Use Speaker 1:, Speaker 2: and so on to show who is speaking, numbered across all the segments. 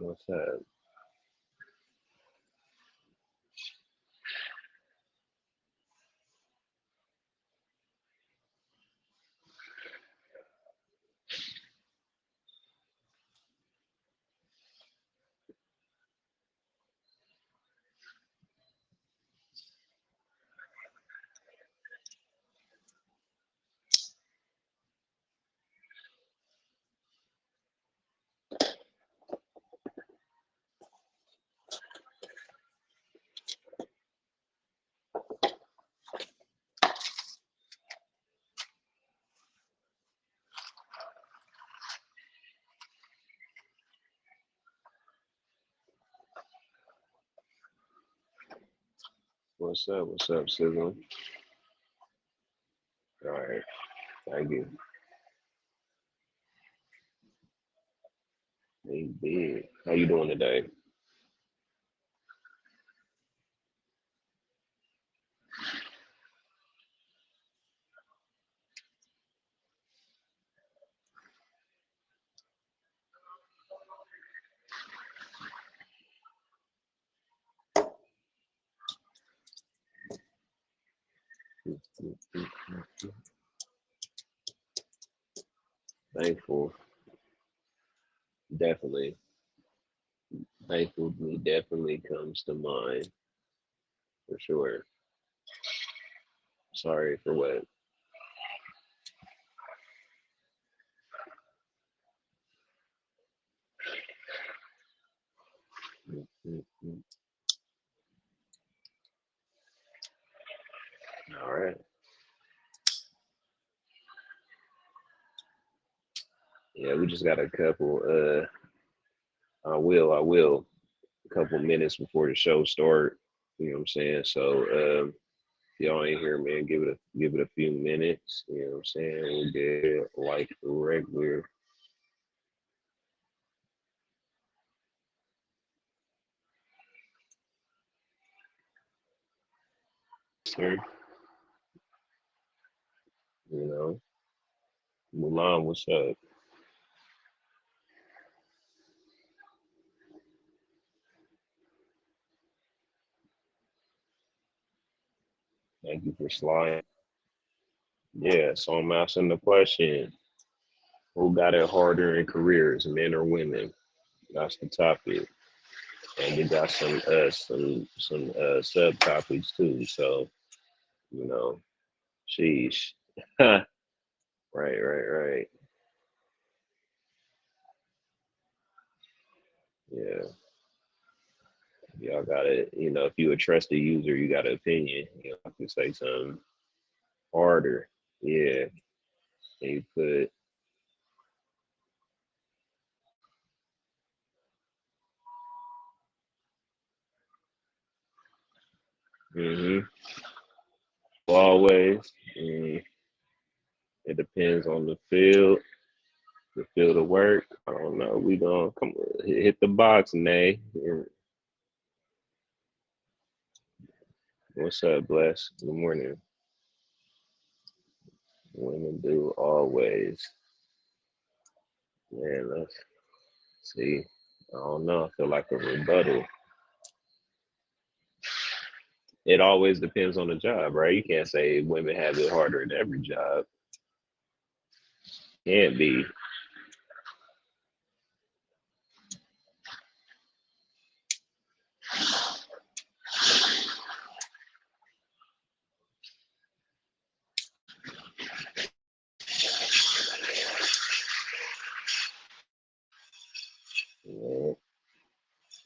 Speaker 1: What's that? What's up? What's up, Sizzle? All right, thank you. Hey, big. How you doing today? Thankful, definitely. Thankful definitely comes to mind for sure. Sorry for what. All right. Yeah, we just got a couple. I will. A couple minutes before the show start. You know what I'm saying? So, if y'all ain't here, man, give it a few minutes. You know what I'm saying? We'll get like regular. Sir, you know, Mulan, what's up? Thank you for sliding. Yeah, so I'm asking the question: who got it harder in careers, men or women? That's the topic, and we got some subtopics too. So you know, sheesh. Right, right, right. Yeah, y'all got it. You know, if you a trusted user, you got an opinion. You know, I can say something harder. Yeah, and you put. Mm-hmm. Always. Mm, it depends on the field of work. I don't know. We gonna come hit the box, Nay. Yeah. What's up, Bless? Good morning. Women do always. Man, let's see. I don't know. I feel like a rebuttal. It always depends on the job, right? You can't say women have it harder in every job. Can't be. Yeah.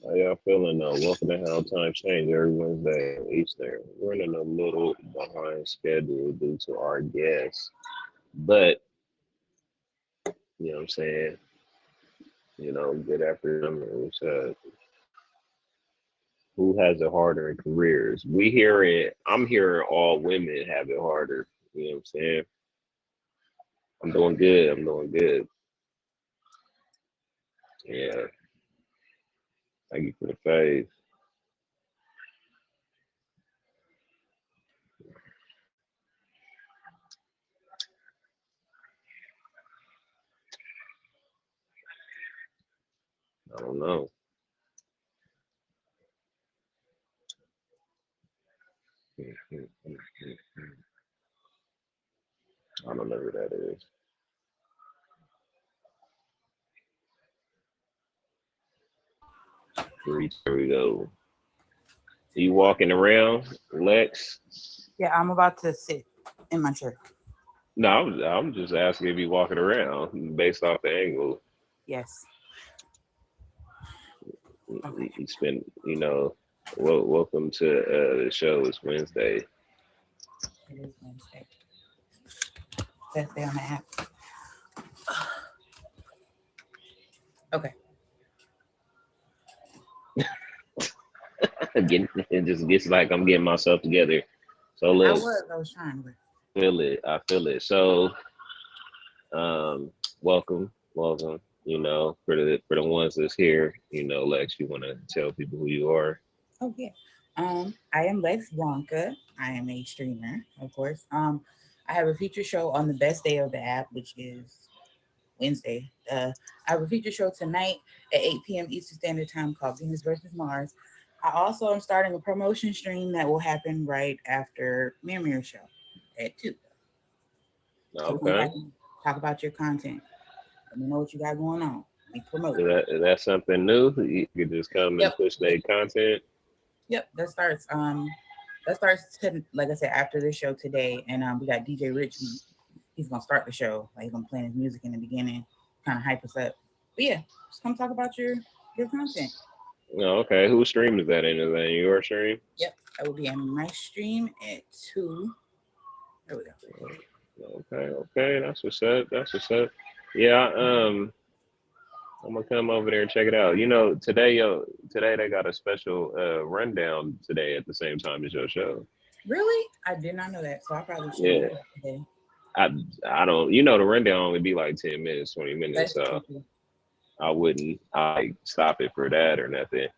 Speaker 1: How y'all feeling though? Welcome to How Times Change every Wednesday Eastern. We're running a little behind schedule due to our guests, but you know what I'm saying. You know, good afternoon. Who has it harder in careers? We hear it. I'm hearing all women have it harder. You know what I'm saying? I'm doing good. I'm doing good. Yeah. Thank you for the faith. I don't know. whatever that is. There we go. You walking around, Lex?
Speaker 2: Yeah, I'm about to sit in my chair.
Speaker 1: No, I'm just asking if you walking around based off the angle.
Speaker 2: Yes. Okay.
Speaker 1: You spend, welcome to the show. It's Wednesday.
Speaker 2: It is Wednesday. Best day on the app. Okay.
Speaker 1: Again, it just gets like I'm getting myself together. So
Speaker 2: I
Speaker 1: look,
Speaker 2: was. I was trying to.
Speaker 1: feel it. I feel it. So, welcome, welcome. For the ones that's here, Lex, you want to tell people who you are?
Speaker 2: Oh yeah. I am Lex Blanca. I am a streamer, of course. I have a feature show on the best day of the app, which is Wednesday. I have a feature show tonight at 8 p.m. Eastern Standard Time called Venus versus Mars. I also am starting a promotion stream that will happen right after Mirror Show at 2. So come
Speaker 1: Okay.
Speaker 2: back and talk about your content. Let me know what you got going on. We promote.
Speaker 1: Is that something new? You could just come and
Speaker 2: Yep.
Speaker 1: push their content.
Speaker 2: Yep. That starts like I said after this show today, and we got DJ Richmond. He's gonna start the show. Like he's gonna play his music in the beginning, kind of hype us up. But yeah, just come talk about your content.
Speaker 1: Oh, okay. Whose stream is that in? Is that in your stream?
Speaker 2: Yep, that will be in my stream at 2. There we go.
Speaker 1: Okay, okay. That's what's up. That's what's up. Yeah, I'm gonna come over there and check it out. Today they got a special rundown today at the same time as your show.
Speaker 2: Really? I did not know that, so I probably should have
Speaker 1: Yeah.
Speaker 2: done it today.
Speaker 1: I I don't the rundown only be like 10 minutes, 20 minutes,
Speaker 2: That's
Speaker 1: so
Speaker 2: true.
Speaker 1: I wouldn't stop it for that or nothing.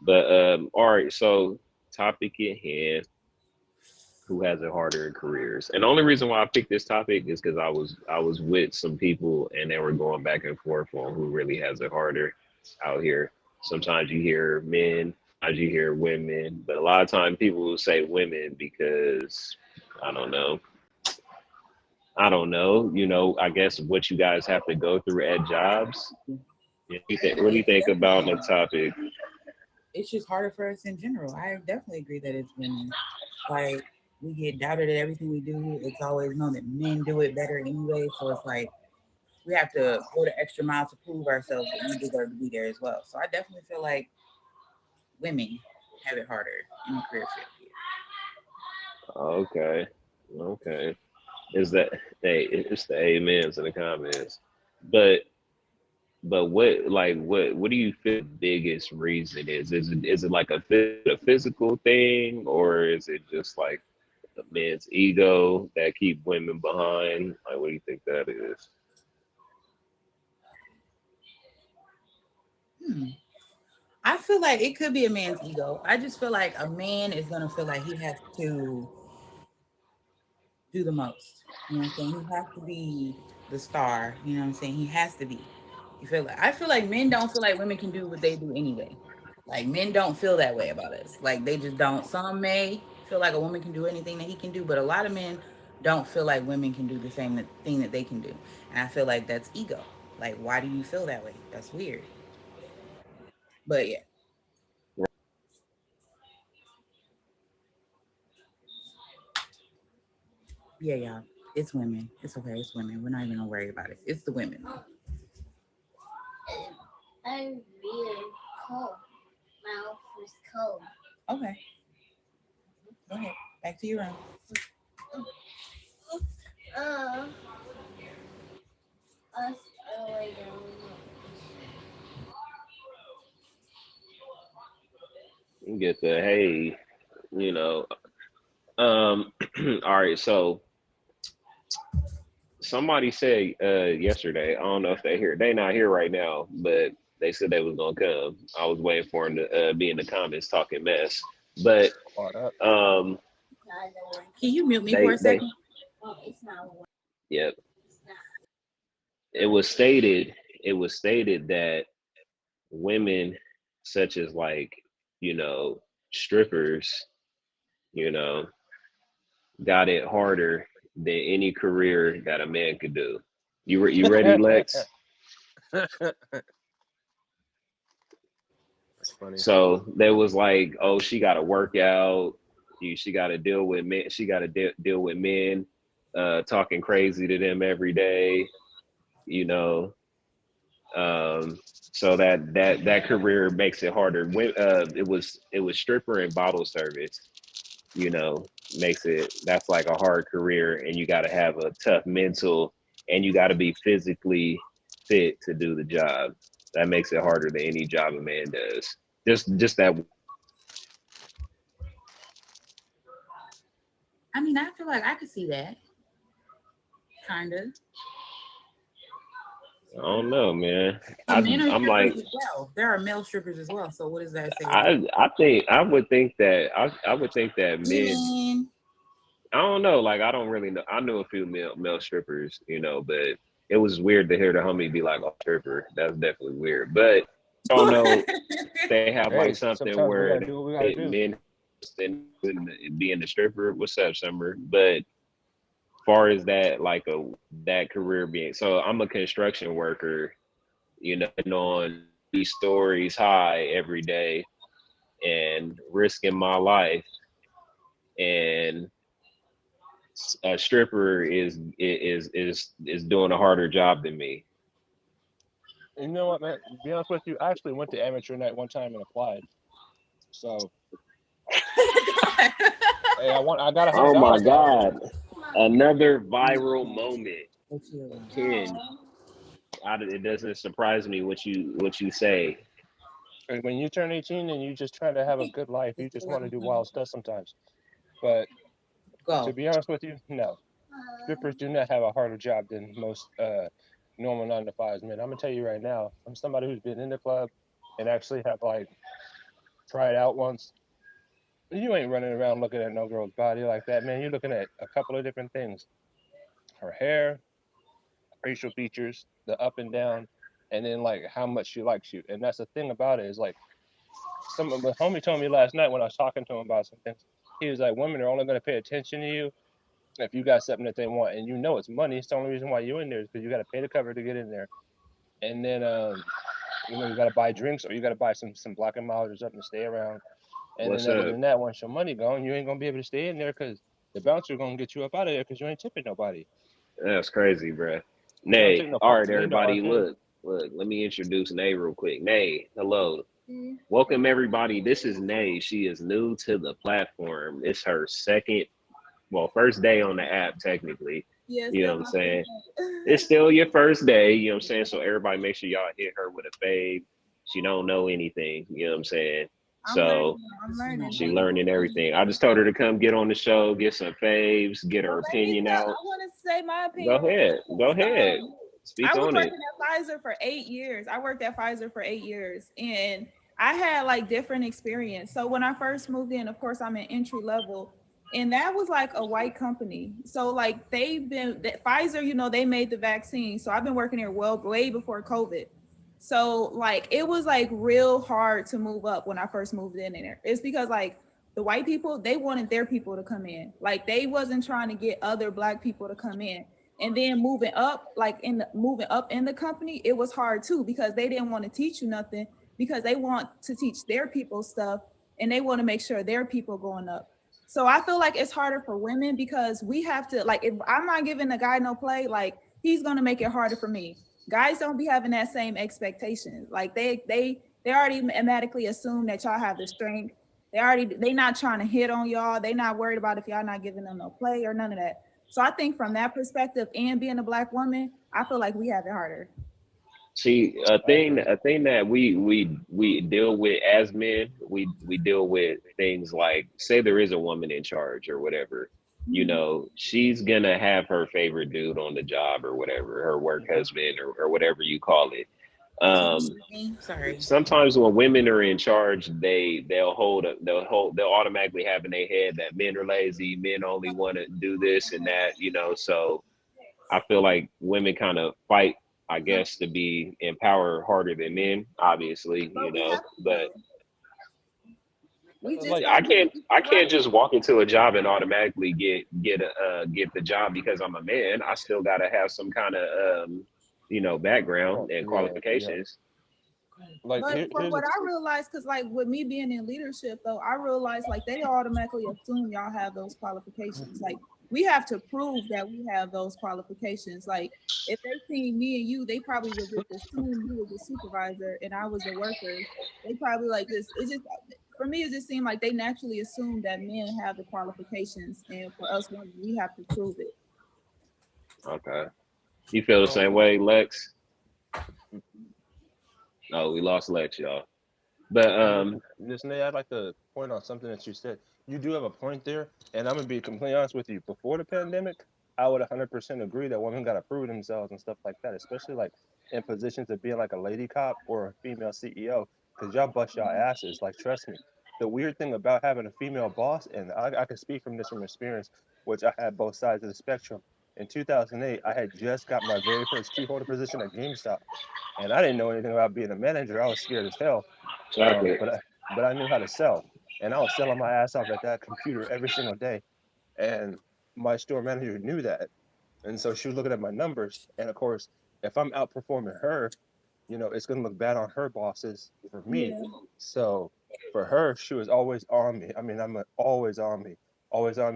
Speaker 1: But all right, so topic at hand, who has it harder in careers? And the only reason why I picked this topic is because I was with some people and they were going back and forth on who really has it harder out here. Sometimes you hear men, sometimes you hear women, but a lot of times people will say women because I don't know. I don't know. I guess what you guys have to go through at jobs. What do you
Speaker 2: It's
Speaker 1: think about
Speaker 2: definitely
Speaker 1: the topic?
Speaker 2: it's just harder for us in general. I definitely agree that it's women. Like we get doubted at everything we do. It's always known that men do it better anyway. So it's like we have to go the extra mile to prove ourselves that we deserve to be there as well. So I definitely feel like women have it harder in the career field here.
Speaker 1: Okay, okay. Is that it's the amens in the comments, but what do you feel the biggest reason is? Is it like a physical thing, or is it just like the men's ego that keep women behind? Like, what do you think that is?
Speaker 2: Hmm. I feel like it could be a man's ego. I just feel like a man is gonna feel like he has to do the most. You know what I'm saying? He has to be the star. You know what I'm saying? He has to be. You feel like I feel like men don't feel like women can do what they do anyway. Like men don't feel that way about us. Like they just don't. Some may feel like a woman can do anything that he can do, but a lot of men don't feel like women can do the same thing that they can do. And I feel like that's ego. Like why do you feel that way? That's weird. But yeah, yeah, y'all. It's women. It's okay. It's women. We're not even gonna worry about it. It's the women. I'm really cold. My mouth is cold. Okay. Go ahead. Back to your room. Uh, us
Speaker 1: You get the hey, you know. All right, so somebody said yesterday, I don't know if they here, they not here right now, but they said they was gonna come. I was waiting for them to be in the comments talking mess. But
Speaker 3: What up?
Speaker 1: um
Speaker 2: Can you mute me for a
Speaker 1: they
Speaker 2: second?
Speaker 1: yeah, it was stated that women such as like, you know, strippers, you know, got it harder than any career that a man could do. You ready, Lex?
Speaker 3: That's funny.
Speaker 1: So there was like, oh, she got to work out. She got to deal with men. She got to deal with men talking crazy to them every day. You know, so that career makes it harder. It was stripper and bottle service. You know, makes it that's like a hard career, and you got to have a tough mental, and you got to be physically fit to do the job. That makes it harder than any job a man does. Just that.
Speaker 2: I mean, I feel like I could see that. Kind of.
Speaker 1: I don't know, man.
Speaker 2: But men are
Speaker 1: I'm
Speaker 2: strippers
Speaker 1: like,
Speaker 2: as well. There are male strippers as well. So what does that say about
Speaker 1: I would think that men.
Speaker 2: women?
Speaker 1: I don't know. Like I don't really know. I knew a few male strippers, you know, but it was weird to hear the homie be like, "Oh, stripper." That's definitely weird. But I don't know. They have like
Speaker 3: Hey,
Speaker 1: something
Speaker 3: sometimes we
Speaker 1: where
Speaker 3: gotta do what we gotta do.
Speaker 1: men being the stripper. What's up, Summer? But far as that, like that career being, so I'm a construction worker, you know, and on these stories high every day and risking my life, and a stripper is doing a harder job than me.
Speaker 3: You know what, man? To be honest with you, I actually went to amateur night one time and applied. So hey, I got
Speaker 1: Oh my
Speaker 3: $100 for it.
Speaker 1: God. Another viral moment. Ken, it doesn't surprise me what you say.
Speaker 3: And when you turn 18 and you just trying to have a good life, you just want to do wild stuff sometimes. But to
Speaker 2: Go.
Speaker 3: be honest with you, no. Strippers do not have a harder job than most normal 9 to 5s, man. I'm gonna tell you right now, I'm somebody who's been in the club and actually have like tried out once. You ain't running around looking at no girl's body like that, man. You're looking at a couple of different things: her hair, facial features, the up and down, and then like how much she likes you. And that's the thing about it is like some of my homie told me last night when I was talking to him about some things. He was like, women are only going to pay attention to you if you got something that they want, and you know it's money. It's the only reason why you're in there is because you got to pay the cover to get in there, and then you got to buy drinks or you got to buy some Black and Milds or something to stay around. And then
Speaker 1: What's
Speaker 3: other
Speaker 1: up?
Speaker 3: than that, once your money gone, you ain't gonna be able to stay in there because the bouncer gonna get you up out of there because you ain't tipping nobody.
Speaker 1: That's crazy, bruh.
Speaker 3: You don't
Speaker 1: Nay,
Speaker 3: take no
Speaker 1: all right,
Speaker 3: fucks. You ain't no
Speaker 1: everybody,
Speaker 3: arcade.
Speaker 1: look. Let me introduce Nay real quick. Nay, hello. Welcome everybody. This is Nay. She is new to the platform. It's her first day on the app technically.
Speaker 4: Yes,
Speaker 1: You know
Speaker 4: that's
Speaker 1: what I'm
Speaker 4: my
Speaker 1: saying?
Speaker 4: favorite.
Speaker 1: It's still your first day, you know what I'm saying? So everybody make sure y'all hit her with a fave. She don't know anything, you know what I'm saying?
Speaker 4: I'm learning.
Speaker 1: So
Speaker 4: I'm learning.
Speaker 1: she learning everything. I just told her to come get on the show, get some faves, get her
Speaker 4: Well, let me
Speaker 1: opinion
Speaker 4: tell.
Speaker 1: out.
Speaker 4: I want to say my
Speaker 1: Go
Speaker 4: opinion.
Speaker 1: ahead. Go ahead.
Speaker 4: Um,
Speaker 1: Speak
Speaker 4: I was
Speaker 1: on it.
Speaker 4: working at Pfizer for 8 years. I worked at Pfizer for 8 years, and I had like different experience. So when I first moved in, of course, I'm an entry level, and that was like a white company. So like Pfizer, they made the vaccine. So I've been working here way before COVID. So like it was like real hard to move up when I first moved in there. It's because like the white people, they wanted their people to come in. Like they wasn't trying to get other black people to come in. And then moving up in the company, it was hard too because they didn't want to teach you nothing because they want to teach their people stuff and they want to make sure their people going up. So I feel like it's harder for women because we have to, like, if I'm not giving the guy no play, like he's gonna make it harder for me. Guys don't be having that same expectation. Like they already automatically assume that y'all have the strength. They not trying to hit on y'all. They not worried about if y'all not giving them no play or none of that. So I think from that perspective and being a black woman, I feel like we have it harder.
Speaker 1: See,
Speaker 3: I agree.
Speaker 1: a thing that we deal with as men, we deal with things like, say there is a woman in charge or whatever, you
Speaker 4: Mhm.
Speaker 1: know, she's gonna have her favorite dude on the job or whatever, her work
Speaker 3: Mhm.
Speaker 1: husband or whatever you call it. Um,
Speaker 2: Excuse me. Sorry.
Speaker 1: Sometimes when women are in charge, they'll automatically have in their head that men are lazy, men only want to do this and that, you know. So I feel like women kind of fight, I guess, to be empowered harder than men, obviously, you
Speaker 4: But we
Speaker 1: know.
Speaker 4: have to
Speaker 1: But
Speaker 4: We just
Speaker 3: Like,
Speaker 1: I
Speaker 4: gotta
Speaker 1: can't
Speaker 4: get
Speaker 1: I
Speaker 4: it
Speaker 1: can't
Speaker 4: right.
Speaker 1: just walk into a job and automatically get the job because I'm a man. I still gotta have some kind of background and
Speaker 3: yeah.
Speaker 1: qualifications.
Speaker 3: Like,
Speaker 4: But from
Speaker 3: here's the
Speaker 4: what I realized, because like with me being in leadership, though, I realized like they automatically assume y'all have those qualifications. Like we have to prove that we have those qualifications. Like if they seen me and you, they probably would just assume you was a supervisor and I was a worker. They probably like this. It just for me, it just seemed like they naturally assume that men have the qualifications, and for us women, we have to prove it.
Speaker 1: Okay. You feel the same way, Lex? Oh, we lost Lex, y'all. But
Speaker 3: Miss Nay, I'd like to point out something that you said. You do have a point there, and I'm gonna be completely honest with you. Before the pandemic, I would 100% agree that women gotta prove themselves and stuff like that, especially like in positions of being like a lady cop or a female CEO, because y'all bust y'all asses. Like, trust me. The weird thing about having a female boss, and I can speak from this from experience, which I had both sides of the spectrum. In 2008, I had just got my very first key holder position at GameStop, and I didn't know anything about being a manager. I was scared as hell,
Speaker 1: chocolate.
Speaker 3: but I knew how to sell, and I was selling my ass off at that computer every single day. And my store manager knew that, and so she was looking at my numbers. And of course, if I'm outperforming her, it's gonna look bad on her bosses for me.
Speaker 4: Yeah.
Speaker 3: So for her, she was always on me. I mean, always on me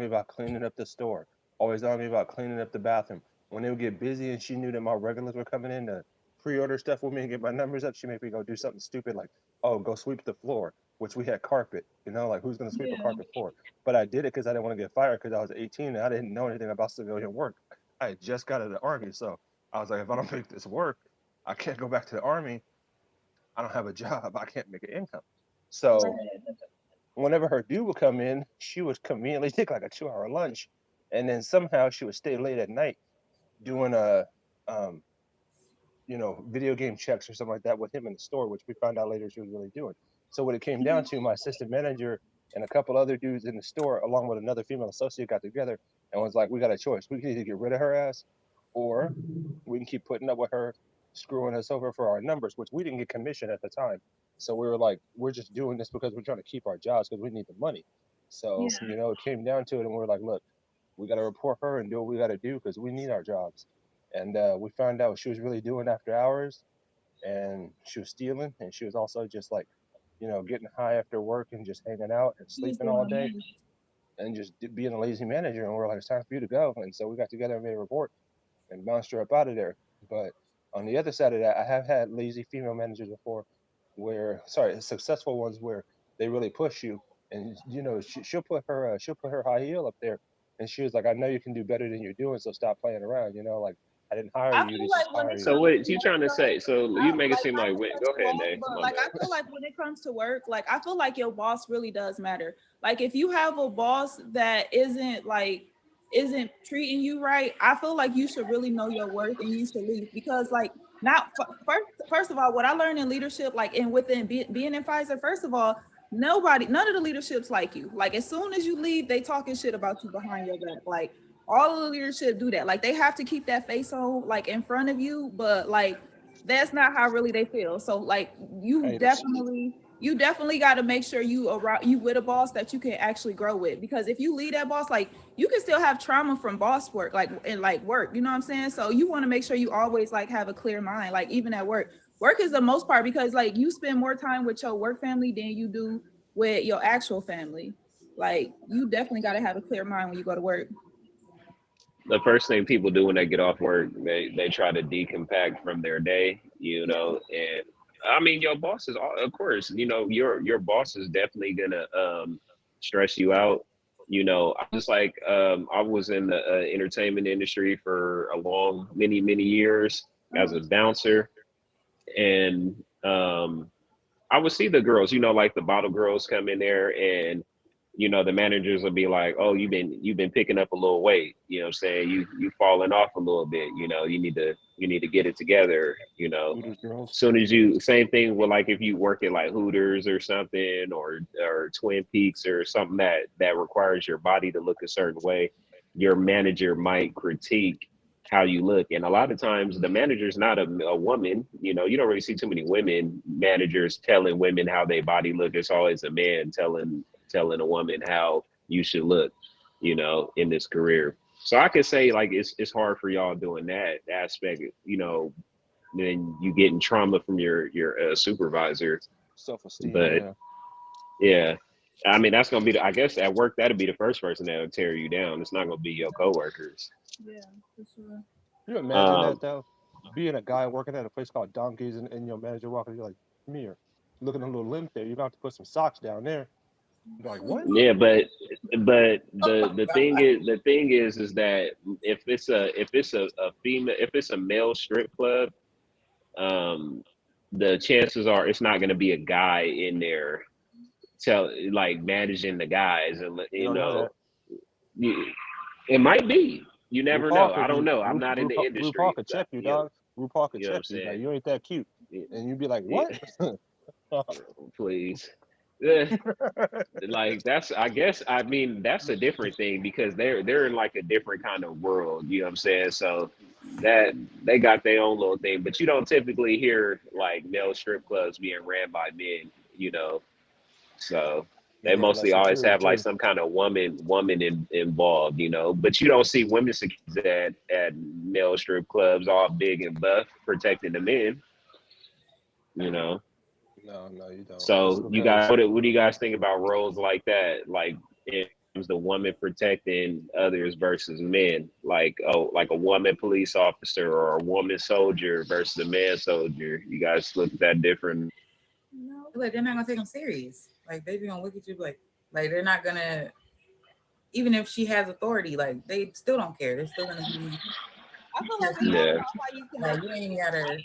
Speaker 3: about cleaning up the store, always on me about cleaning up the bathroom. When it would get busy and she knew that my regulars were coming in to pre-order stuff with me and get my numbers up, she made me go do something stupid like, oh, go sweep the floor, which we had carpet. Like who's gonna sweep a
Speaker 4: Yeah.
Speaker 3: carpet floor? But I did it because I didn't want to get fired because I was 18 and I didn't know anything about civilian work. I had just got out of the army, so I was like, if I don't make this work, I can't go back to the army. I don't have a job. I can't make an income. So
Speaker 4: Right.
Speaker 3: whenever her due would come in, she would conveniently take like a 2 hour lunch, and then somehow she would stay late at night doing um, video game checks or something like that with him in the store, which we found out later she was really doing. So what it came down to, my assistant manager and a couple other dudes in the store, along with another female associate, got together and was like, "We got a choice. We can either get rid of her ass, or we can keep putting up with her screwing us over for our numbers," which we didn't get commission at the time. So we were like, "We're just doing this because we're trying to keep our jobs because we need the money." So
Speaker 4: Yeah.
Speaker 3: it came down to it, and we were like, "Look, we got to report her and do what we got to do because we need our jobs." And we found out what she was really doing after hours, and she was stealing, and she was also just like, getting high after work and just hanging out and
Speaker 4: He was
Speaker 3: sleeping
Speaker 4: doing
Speaker 3: all
Speaker 4: the
Speaker 3: day
Speaker 4: most.
Speaker 3: and just being a lazy manager. And we're like, it's time for you to go. And so we got together and made a report and bounced her up out of there. But on the other side of that, I have had lazy female managers before, successful ones where they really push you, and she'll put her high heel up there, and she was like, I know you can do better than you're doing, so stop playing around. Like, I didn't hire
Speaker 4: I
Speaker 3: you
Speaker 4: feel
Speaker 3: to
Speaker 4: like
Speaker 3: just
Speaker 4: when
Speaker 3: hire
Speaker 4: it
Speaker 3: you.
Speaker 1: So
Speaker 4: comes
Speaker 1: what
Speaker 4: to
Speaker 1: you
Speaker 4: work,
Speaker 1: trying to
Speaker 4: though,
Speaker 1: say? So you
Speaker 4: I
Speaker 1: make it
Speaker 4: like
Speaker 1: seem
Speaker 4: not
Speaker 1: like
Speaker 4: to cut
Speaker 1: go
Speaker 4: you
Speaker 1: ahead,
Speaker 4: off,
Speaker 1: Nate.
Speaker 4: but
Speaker 1: My
Speaker 4: like I
Speaker 1: bad.
Speaker 4: feel like when it comes to work, like I feel like your boss really does matter. Like if you have a boss that isn't treating you right, I feel like you should really know your worth and you should leave because like not first of all, what I learned in leadership, like in within being in Pfizer, first of all, none of the leaderships like you. Like as soon as you leave, they talking shit about you behind your back. Like all of the leadership do that. Like they have to keep that face on like in front of you, but like that's not how really they feel. So like
Speaker 3: Haters.
Speaker 4: you definitely got to make sure you with a boss that you can actually grow with, because if you lead that boss, like you can still have trauma from boss work, like in like work, you know what I'm saying? So you want to make sure you always like have a clear mind, like even at work is the most part, because like you spend more time with your work family than you do with your actual family. Like you definitely got to have a clear mind when you go to work.
Speaker 1: The first thing people do when they get off work, they try to decompact from their day,
Speaker 4: Yeah.
Speaker 1: and I mean your boss is of course, your boss is definitely gonna stress you out. I was like I was in the entertainment industry for a long many years as
Speaker 4: Uh-huh.
Speaker 1: a bouncer, and I would see the girls, like the bottle girls come in there, and the managers will be like, "Oh, you've been picking up a little weight. You know what I'm saying? You falling off a little bit. You need to get it together.
Speaker 3: Hooters girls.
Speaker 1: Soon as same thing with like if you work at like Hooters or something, or Twin Peaks or something that requires your body to look a certain way, your manager might critique how you look. And a lot of times the manager's not a woman. You don't really see too many women managers telling women how their body look. It's always a man telling a woman how you should look, you know, in this career. So I could say like it's hard for y'all doing that aspect, you know, then you getting trauma from your supervisor.
Speaker 3: Self-esteem,
Speaker 1: But
Speaker 3: yeah.
Speaker 1: yeah, I mean that's gonna be I guess at work that'll be the first person that'll tear you down. It's not gonna be your coworkers.
Speaker 4: Yeah, for sure.
Speaker 3: Can you imagine
Speaker 1: Um,
Speaker 3: that though? Being a guy working at a place called Donkeys and your manager walking, you're like, come here, looking at a little limp there. You're gonna have to put some socks down there. You're like, what?
Speaker 1: yeah, but
Speaker 2: Oh my God.
Speaker 1: the thing is that if it's a female if it's a male strip club, um, the chances are it's not gonna be a guy in there like managing the guys and
Speaker 3: You
Speaker 1: you
Speaker 3: don't know
Speaker 1: know
Speaker 3: that.
Speaker 1: you, it might be. You never know.
Speaker 3: RuPaul
Speaker 1: I
Speaker 3: could
Speaker 1: don't
Speaker 3: be
Speaker 1: know. I'm not in the
Speaker 3: RuPaul
Speaker 1: industry.
Speaker 3: could
Speaker 1: But,
Speaker 3: check you, dog. RuPaul could
Speaker 1: you know what
Speaker 3: check
Speaker 1: I'm
Speaker 3: you. Like,
Speaker 1: saying?
Speaker 3: you ain't that cute,
Speaker 1: Yeah,
Speaker 3: and you'd be like, what?
Speaker 1: yeah, please. Yeah, like that's I guess I mean that's a different thing because they're in like a different kind of world, you know what I'm saying? So that they got their own little thing, but you don't typically hear like male strip clubs being ran by men, you know. So they
Speaker 3: Yeah,
Speaker 1: mostly
Speaker 3: that's
Speaker 1: always
Speaker 3: security
Speaker 1: have like
Speaker 3: too.
Speaker 1: some kind of involved, you know. But you don't see women at male strip clubs all big and buff protecting the men, you know.
Speaker 3: No, no, you don't. It's
Speaker 1: So you guys,
Speaker 3: because
Speaker 1: what do you guys think about roles like that? Like in terms of the woman protecting others versus men, like like a woman police officer or a woman soldier versus a man soldier. You guys look at that different.
Speaker 4: No,
Speaker 2: Like they're not gonna take them serious. Like they be gonna look at you like they're not gonna even if she has authority, like they still don't care. They're still gonna be
Speaker 4: I feel like
Speaker 2: just
Speaker 4: it's all
Speaker 1: Yeah,
Speaker 4: about how you
Speaker 2: like
Speaker 4: conduct
Speaker 2: you ain't
Speaker 4: yourself.
Speaker 2: gotta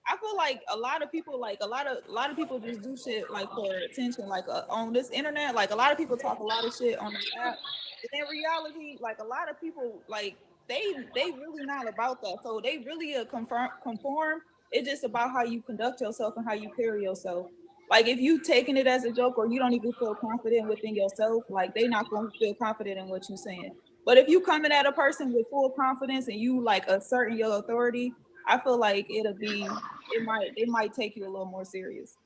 Speaker 4: I feel like a lot of people like a lot of people just do shit like for attention. Like on this internet, like a lot of people talk a lot of shit on this app. But in reality, like a lot of people like they really not about that. So they really conform. It's just about how you conduct yourself and how you carry yourself. Like if you taking it as a joke or you don't even feel confident within yourself, like they not gonna feel confident in what you're saying. But if you coming at a person with full confidence and you like asserting your authority, I feel like it might take you a little more serious.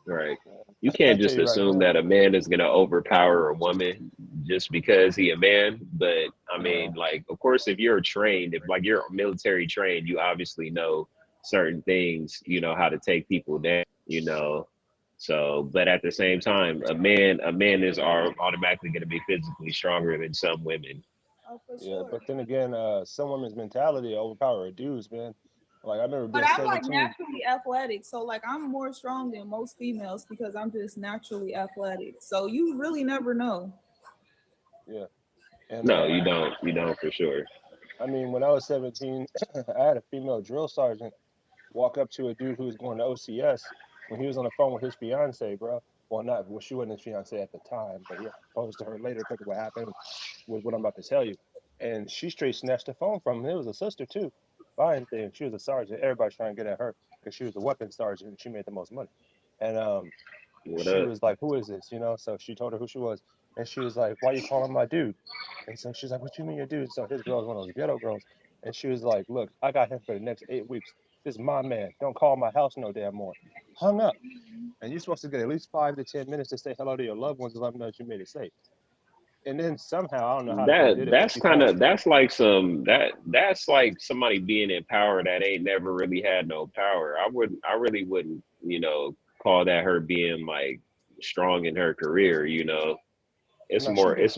Speaker 1: right. You
Speaker 3: I
Speaker 1: can't
Speaker 3: tell
Speaker 1: just
Speaker 3: you right
Speaker 1: assume
Speaker 3: now,
Speaker 1: that a man is gonna overpower a woman just because he a man. But I mean,
Speaker 3: no,
Speaker 1: like, of course, if you're trained, if like you're military trained, you obviously know certain things. You know how to take people down. You know, so but at the same time, a man is automatically going to be physically stronger than some women.
Speaker 4: Oh, for
Speaker 3: yeah.
Speaker 4: sure.
Speaker 3: But then again, some women's mentality overpower dudes, man. Like I remember
Speaker 4: But
Speaker 3: being
Speaker 4: I'm like
Speaker 3: 17.
Speaker 4: naturally athletic, so like I'm more strong than most females because I'm just naturally athletic. So you really never know.
Speaker 3: Yeah, and
Speaker 1: No, you don't. You don't for sure.
Speaker 3: I mean, when I was 17, I had a female drill sergeant walk up to a dude who was going to OCS when he was on the phone with his fiance, bro. Well, not well, she wasn't his fiance at the time, but he proposed to her later because of what happened was what I'm about to tell you. And she straight snatched the phone from him. It was a sister too. Fine thing. She was a sergeant. Everybody's trying to get at her because she was a weapons sergeant and she made the most money. And
Speaker 1: What
Speaker 3: she
Speaker 1: up?
Speaker 3: was like, "Who is this?" So she told her who she was, and she was like, "Why you calling my dude?" And so she's like, "What you mean your dude?" So his girl is one of those ghetto girls, and she was like, "Look, I got him for the next 8 weeks. This is my man. Don't call my house no damn more." Hung up, and you're supposed to get at least 5 to 10 minutes to say hello to your loved ones and let them know that you made it safe. And then somehow I don't know how the girl
Speaker 1: That
Speaker 3: did it, but
Speaker 1: that's
Speaker 3: she
Speaker 1: kind
Speaker 3: found
Speaker 1: of that's like somebody being in power that ain't never really had no power. I really wouldn't, you know, call that her being like strong in her career, you know.
Speaker 3: no, she did.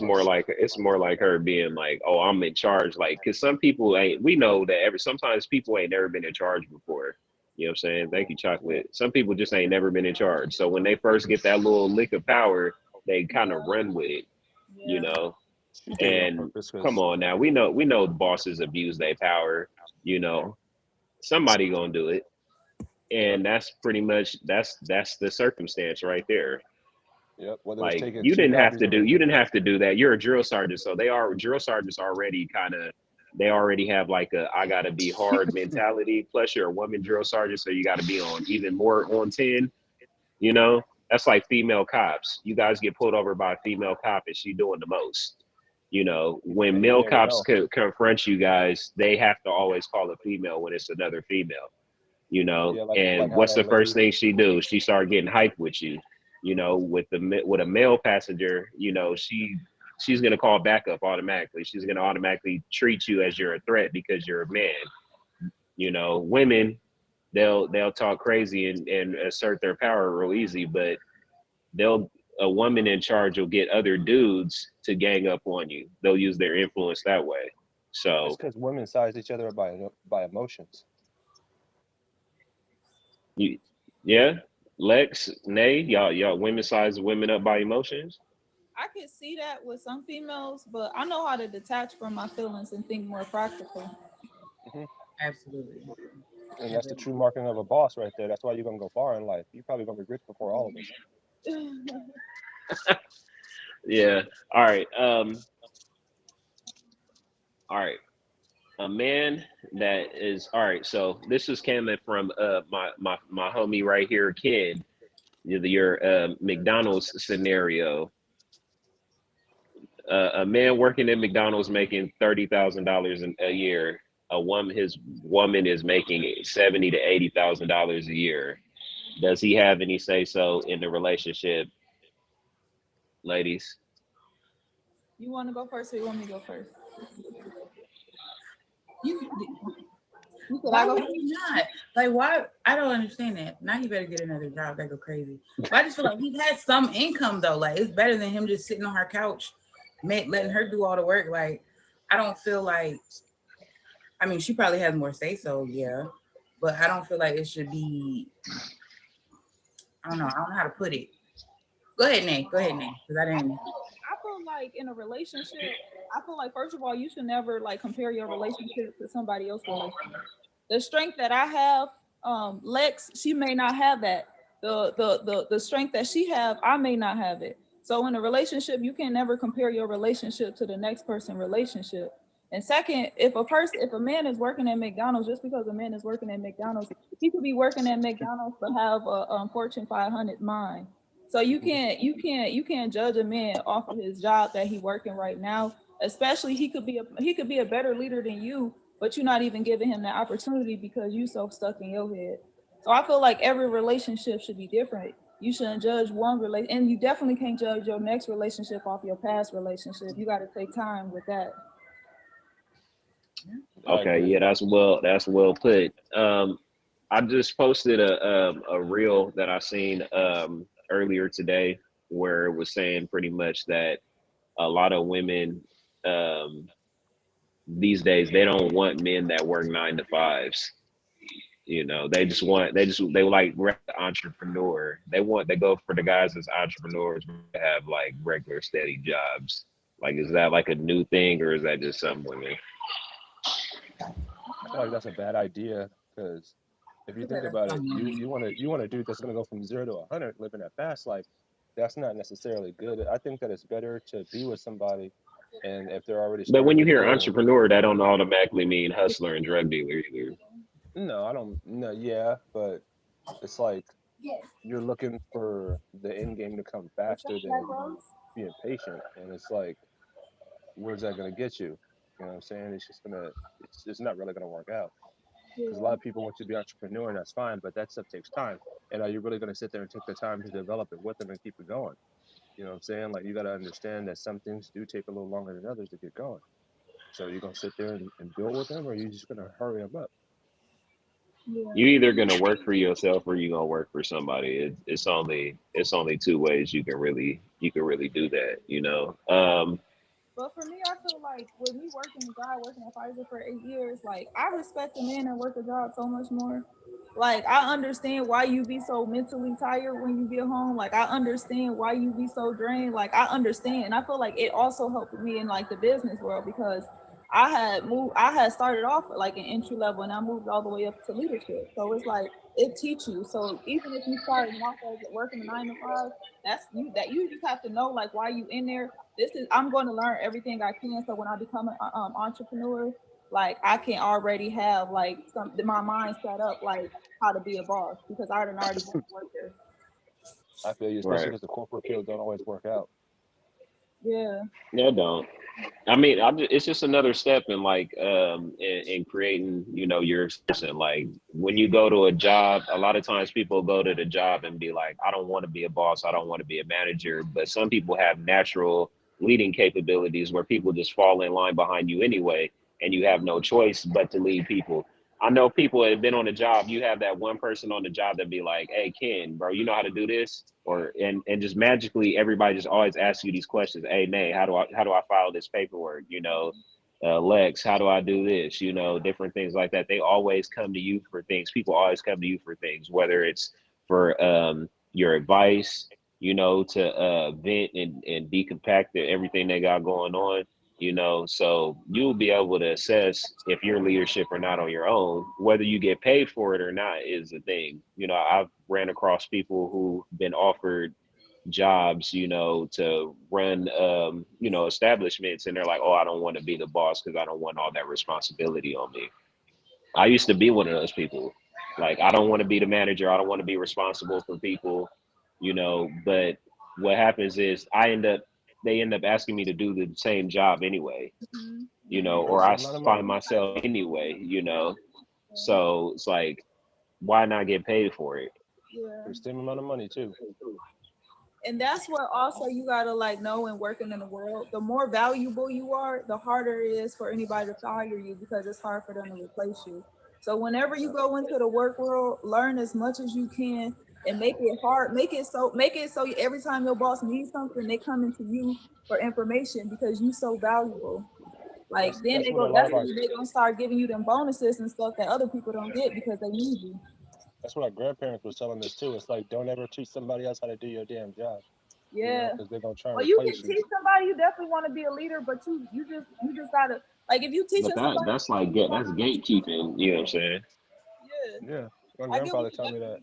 Speaker 1: It's more like her being like, oh, I'm in charge. Like, cause some people ain't. We know that sometimes people ain't never been in charge before. You know what I'm saying? Thank you,
Speaker 3: Yeah,
Speaker 1: chocolate. Some people just ain't never been in charge. So when they first get that little lick of power, they kind of
Speaker 4: Yeah,
Speaker 1: run with it. You
Speaker 4: yeah.
Speaker 1: know.
Speaker 3: she did it on
Speaker 1: And
Speaker 3: purpose
Speaker 1: come
Speaker 3: because
Speaker 1: on now, we know bosses abuse their power. You know, somebody gonna do it,
Speaker 3: yep,
Speaker 1: and that's pretty much that's the circumstance right there.
Speaker 3: yep. Whether it's
Speaker 1: Like
Speaker 3: taking two copies of
Speaker 1: you didn't have to do that. You're a drill sergeant, so they are drill sergeants already kind of they already have like a I gotta be hard mentality. Plus you're a woman drill sergeant, so you gotta be on even more on 10, you know? That's like female cops. You guys get pulled over by a female cop and she doing the most. You know, when
Speaker 3: and you
Speaker 1: male
Speaker 3: never
Speaker 1: cops
Speaker 3: know.
Speaker 1: confront you guys, they have to always call a female when it's another female, you know?
Speaker 3: Yeah, like
Speaker 1: And
Speaker 3: how
Speaker 1: what's
Speaker 3: that
Speaker 1: the first
Speaker 3: lady.
Speaker 1: thing she do? She start getting hyped with you. You know, with a male passenger, you know, she's gonna call backup automatically. She's gonna automatically treat you as you're a threat because you're a man. You know, women, they'll talk crazy and assert their power real easy, but they'll a woman in charge will get other dudes to gang up on you. They'll use their influence that way.
Speaker 3: It's
Speaker 1: So
Speaker 3: because women size each other up by emotions.
Speaker 1: you, yeah, Lex, Nay, y'all women size women up by emotions.
Speaker 4: I can see that with some females, but I know how to detach from my feelings and think more practical.
Speaker 3: Hmm.
Speaker 2: Absolutely.
Speaker 3: And that's the true marking of a boss right there. That's why you're gonna go far in life. You're probably gonna be rich before all of us.
Speaker 1: Yeah. All right. All right. A man that is all right. So this is coming from my homie right here, Ken. Your McDonald's scenario. A man working at McDonald's making $30,000 a year. His woman is making 70 to $80,000 a year. Does he have any say so in the relationship, ladies?
Speaker 4: You want to go first, or you want me to go first?
Speaker 2: You,
Speaker 4: You said I
Speaker 2: why
Speaker 4: go
Speaker 2: would
Speaker 4: first.
Speaker 2: he not? Like, why? I don't understand that. Now he better get another job. That go crazy. But I just feel like he has some income though. Like, it's better than him just sitting on her couch, letting her do all the work. Like, I don't feel like. I mean, she probably has more say so, yeah, but I don't feel like it should be. I don't know. I don't know how to put it. Go ahead, Nate. Go ahead, Nate. Because I didn't.
Speaker 4: I feel like in a relationship, I feel like first of all, you should never like compare your relationship to somebody else's relationship. The strength that I have, Lex, she may not have that. The strength that she have, I may not have it. So in a relationship, you can never compare your relationship to the next person relationship. And second, if a man is working at McDonald's, just because a man is working at McDonald's, he could be working at McDonald's but have a Fortune 500 mind. So you can't judge a man off of his job that he working right now. Especially he could be a better leader than you, but you're not even giving him the opportunity because you so stuck in your head. So I feel like every relationship should be different. You shouldn't judge one relation, and you definitely can't judge your next relationship off your past relationship. You got to take time with that.
Speaker 3: I
Speaker 1: Okay,
Speaker 3: agree.
Speaker 1: yeah, that's well put. I just posted a reel that I seen earlier today where it was saying pretty much that a lot of women um, these days they don't want men that work 9 to 5s. You know, they like entrepreneur. They go for the guys as entrepreneurs who have like regular steady jobs. Like, is that like a new thing or is that just some women?
Speaker 3: I feel like that's a bad idea because if you think about it, you want a dude that's gonna go from 0 to 100 living that fast life. That's not necessarily good. I think that it's better to be with somebody, and if they're already
Speaker 1: But
Speaker 3: starting
Speaker 1: when you
Speaker 3: to
Speaker 1: hear
Speaker 3: build,
Speaker 1: entrepreneur, that don't automatically mean hustler and drug dealer either.
Speaker 3: no, I don't. No, yeah, but it's like you're looking for the end game to come
Speaker 4: What's up,
Speaker 3: faster
Speaker 4: Black
Speaker 3: than
Speaker 4: Rose?
Speaker 3: being patient, and it's like, where's that gonna get you? You know what I'm saying? It's not really gonna work out. Because a lot of people want you to be an entrepreneur, and that's fine, but that stuff takes time. And are you really going to sit there and take the time to develop it with them and keep it going? You know what I'm saying? Like, you got to understand that some things do take a little longer than others to get going. So you're going to sit there and build with them, or you're just going to hurry them up?
Speaker 4: Yeah.
Speaker 1: You either gonna work for yourself or you gonna work for somebody. It's only two ways you can really do that. You know.
Speaker 4: But for me, I feel like with me working a job, working at Pfizer for 8 years, like I respect the men that work a job so much more. Like I understand why you be so mentally tired when you get home. Like I understand why you be so drained. Like I understand. And I feel like it also helped me in like the business world because I had started off like an entry level and I moved all the way up to leadership. So it's like it teach you. So even if you started off as working a 9 to 5, you just have to know like why you in there. I'm going to learn everything I can so when I become an entrepreneur, like I can already have like my mind set up like how to be a boss because I already been a worker.
Speaker 3: I feel you, especially
Speaker 1: Right.
Speaker 3: because the corporate field don't always work out.
Speaker 4: Yeah.
Speaker 1: Yeah, don't. I mean, it's just another step in like in creating, your person. Like when you go to a job, a lot of times people go to the job and be like, I don't want to be a boss, I don't want to be a manager. But some people have natural leading capabilities where people just fall in line behind you anyway, and you have no choice but to lead people. I know people that have been on a job. You have that one person on the job that be like, "Hey, Ken, bro, you know how to do this?" Or and just magically everybody just always asks you these questions. Hey, Nay, how do I file this paperwork? Lex, how do I do this? Different things like that. They always come to you for things. People always come to you for things, whether it's for your advice, to vent and decompact everything they got going on. So you'll be able to assess if you're leadership or not on your own. Whether you get paid for it or not is the thing. I've ran across people who've been offered jobs, to run, establishments, and they're like, oh, I don't want to be the boss because I don't want all that responsibility on me. I used to be one of those people. Like, I don't want to be the manager. I don't want to be responsible for people, but what happens is they end up asking me to do the same job anyway,
Speaker 4: Mhm.
Speaker 3: For the
Speaker 1: or I
Speaker 3: same amount of
Speaker 1: find
Speaker 3: money.
Speaker 1: myself anyway.
Speaker 4: Yeah.
Speaker 1: So it's like, why not get paid for it?
Speaker 3: For
Speaker 4: Yeah.
Speaker 3: the same amount of money too.
Speaker 4: And that's what also you gotta like know and working in the world. The more valuable you are, the harder it is for anybody to hire you because it's hard for them to replace you. So whenever you go into the work world, learn as much as you can and make it hard. Make it so every time your boss needs something, they come into you for information because you so valuable. Like then
Speaker 3: That's
Speaker 4: they
Speaker 3: what a
Speaker 4: go.
Speaker 3: lot
Speaker 4: That's
Speaker 3: of our
Speaker 4: when they gonna start giving you them bonuses and stuff that other people don't get because they need you.
Speaker 3: that's what our grandparents was telling us too. It's like don't ever teach somebody else how to do your damn job,
Speaker 4: Yeah.
Speaker 3: because they're gonna try and
Speaker 4: Well, you can
Speaker 3: replace you.
Speaker 4: teach somebody. You definitely want to be a leader, but you just gotta like if you
Speaker 1: But
Speaker 4: teaching somebody,
Speaker 1: that's like that's gatekeeping, you know what I'm saying?
Speaker 4: yeah,
Speaker 3: Yeah, my
Speaker 4: I get what
Speaker 3: grandfather told me that.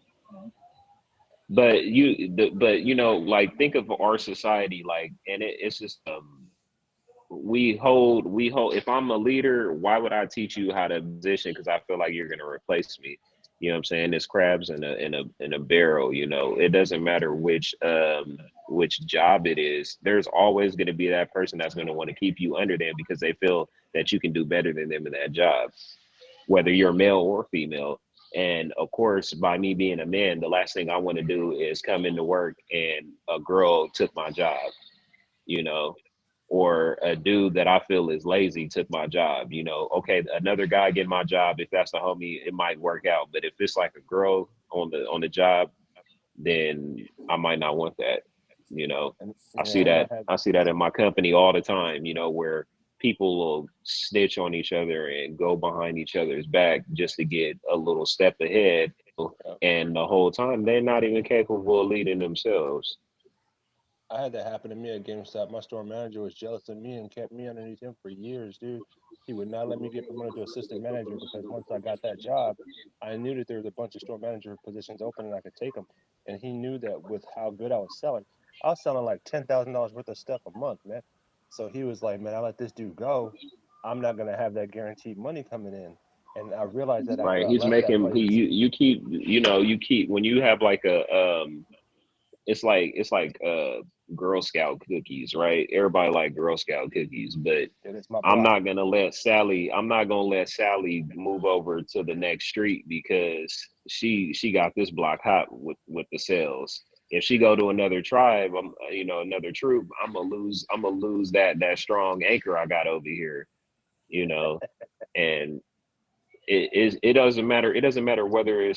Speaker 4: you.
Speaker 1: But like think of our society, like, and it's just we hold. If I'm a leader, why would I teach you how to position? Because I feel like you're gonna replace me. You know what I'm saying? There's crabs in a barrel. It doesn't matter which job it is. There's always gonna be that person that's gonna want to keep you under them because they feel that you can do better than them in that job, whether you're male or female. And of course, by me being a man, the last thing I want to do is come into work and a girl took my job, you know, or a dude that I feel is lazy took my job. Okay, another guy get my job. If that's a homie, it might work out. But if it's like a girl on the job, then I might not want that. You know,
Speaker 3: And
Speaker 1: I
Speaker 3: yeah,
Speaker 1: see
Speaker 3: and I
Speaker 1: that.
Speaker 3: had
Speaker 1: I see that in my company all the time. Where people will snitch on each other and go behind each other's back just to get a little step ahead,
Speaker 3: uh,
Speaker 1: and the whole time they're not even capable of leading themselves.
Speaker 3: I had that happen to me at GameStop. My store manager was jealous of me and kept me underneath him for years, dude. He would not let me get promoted to assistant manager because once I got that job, I knew that there was a bunch of store manager positions open and I could take them. And he knew that with how good I was selling like $10,000 worth of stuff a month, man. So he was like, "Man, I let this dude go. I'm not gonna have that guaranteed money coming in." And I realized that after
Speaker 1: Right?
Speaker 3: I
Speaker 1: He's
Speaker 3: left that
Speaker 1: making he
Speaker 3: place.
Speaker 1: you keep when you have like a it's like Girl Scout cookies, right? Everybody like Girl Scout cookies, but
Speaker 3: And it's my
Speaker 1: I'm
Speaker 3: block.
Speaker 1: not gonna let Sally move over to the next street because she got this block hot with the sales. If she go to another tribe, another troop, I'm gonna lose that strong anchor I got over here, you know. And it doesn't matter whether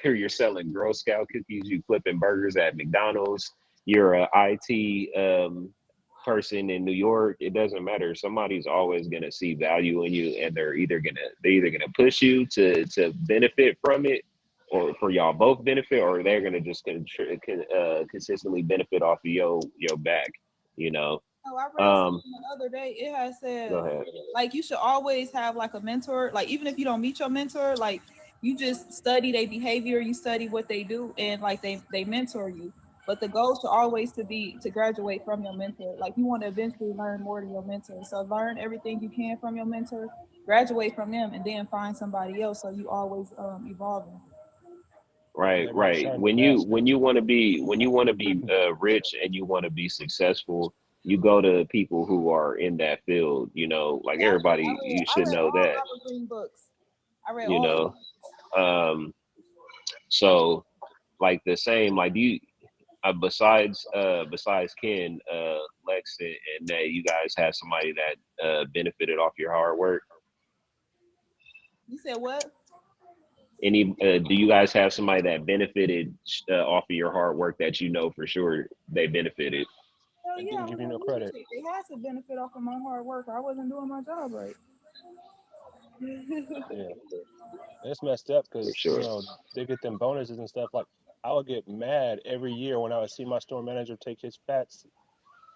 Speaker 1: you're selling Girl Scout cookies, you flipping burgers at McDonald's, you're a IT person in New York. It doesn't matter. Somebody's always gonna see value in you, and they're either gonna push you to benefit from it, or for y'all both benefit, or they're gonna just consistently benefit off of your back. You know.
Speaker 4: Oh, I read
Speaker 1: Um,
Speaker 4: something the other day. It had
Speaker 1: Go
Speaker 4: said
Speaker 1: ahead.
Speaker 4: like you should always have like a mentor. Like even if you don't meet your mentor, like you just study their behavior, you study what they do, and like they mentor you. But the goal should always to be to graduate from your mentor. Like you want to eventually learn more than your mentor. So learn everything you can from your mentor, graduate from them, and then find somebody else. So you always evolving.
Speaker 1: Right,
Speaker 3: Let me
Speaker 1: right.
Speaker 3: shine the
Speaker 1: When you
Speaker 3: master.
Speaker 1: when you want to be rich and you want to be successful, you go to people who are in that field, you know, like
Speaker 4: Yeah,
Speaker 1: everybody, you
Speaker 4: I
Speaker 1: should
Speaker 4: read
Speaker 1: know
Speaker 4: all
Speaker 1: that,
Speaker 4: Robert Greene books. I read
Speaker 1: you
Speaker 4: all of
Speaker 1: know.
Speaker 4: them.
Speaker 1: So like the same, like do you besides Ken, Lex and Nay, you guys have somebody that benefited off your hard work?
Speaker 4: You said what?
Speaker 1: Any do you guys have somebody that benefited off of your hard work that you know for sure they benefited?
Speaker 4: Hell
Speaker 3: And
Speaker 4: yeah, I
Speaker 3: didn't give
Speaker 4: was
Speaker 3: you no
Speaker 4: in
Speaker 3: credit.
Speaker 4: leadership. They had to benefit off of my hard work, or I wasn't doing my job right.
Speaker 3: Yeah. And it's messed up
Speaker 1: For
Speaker 3: because,
Speaker 1: sure.
Speaker 3: they get them bonuses and stuff. Like, I would get mad every year when I would see my store manager take his Pats,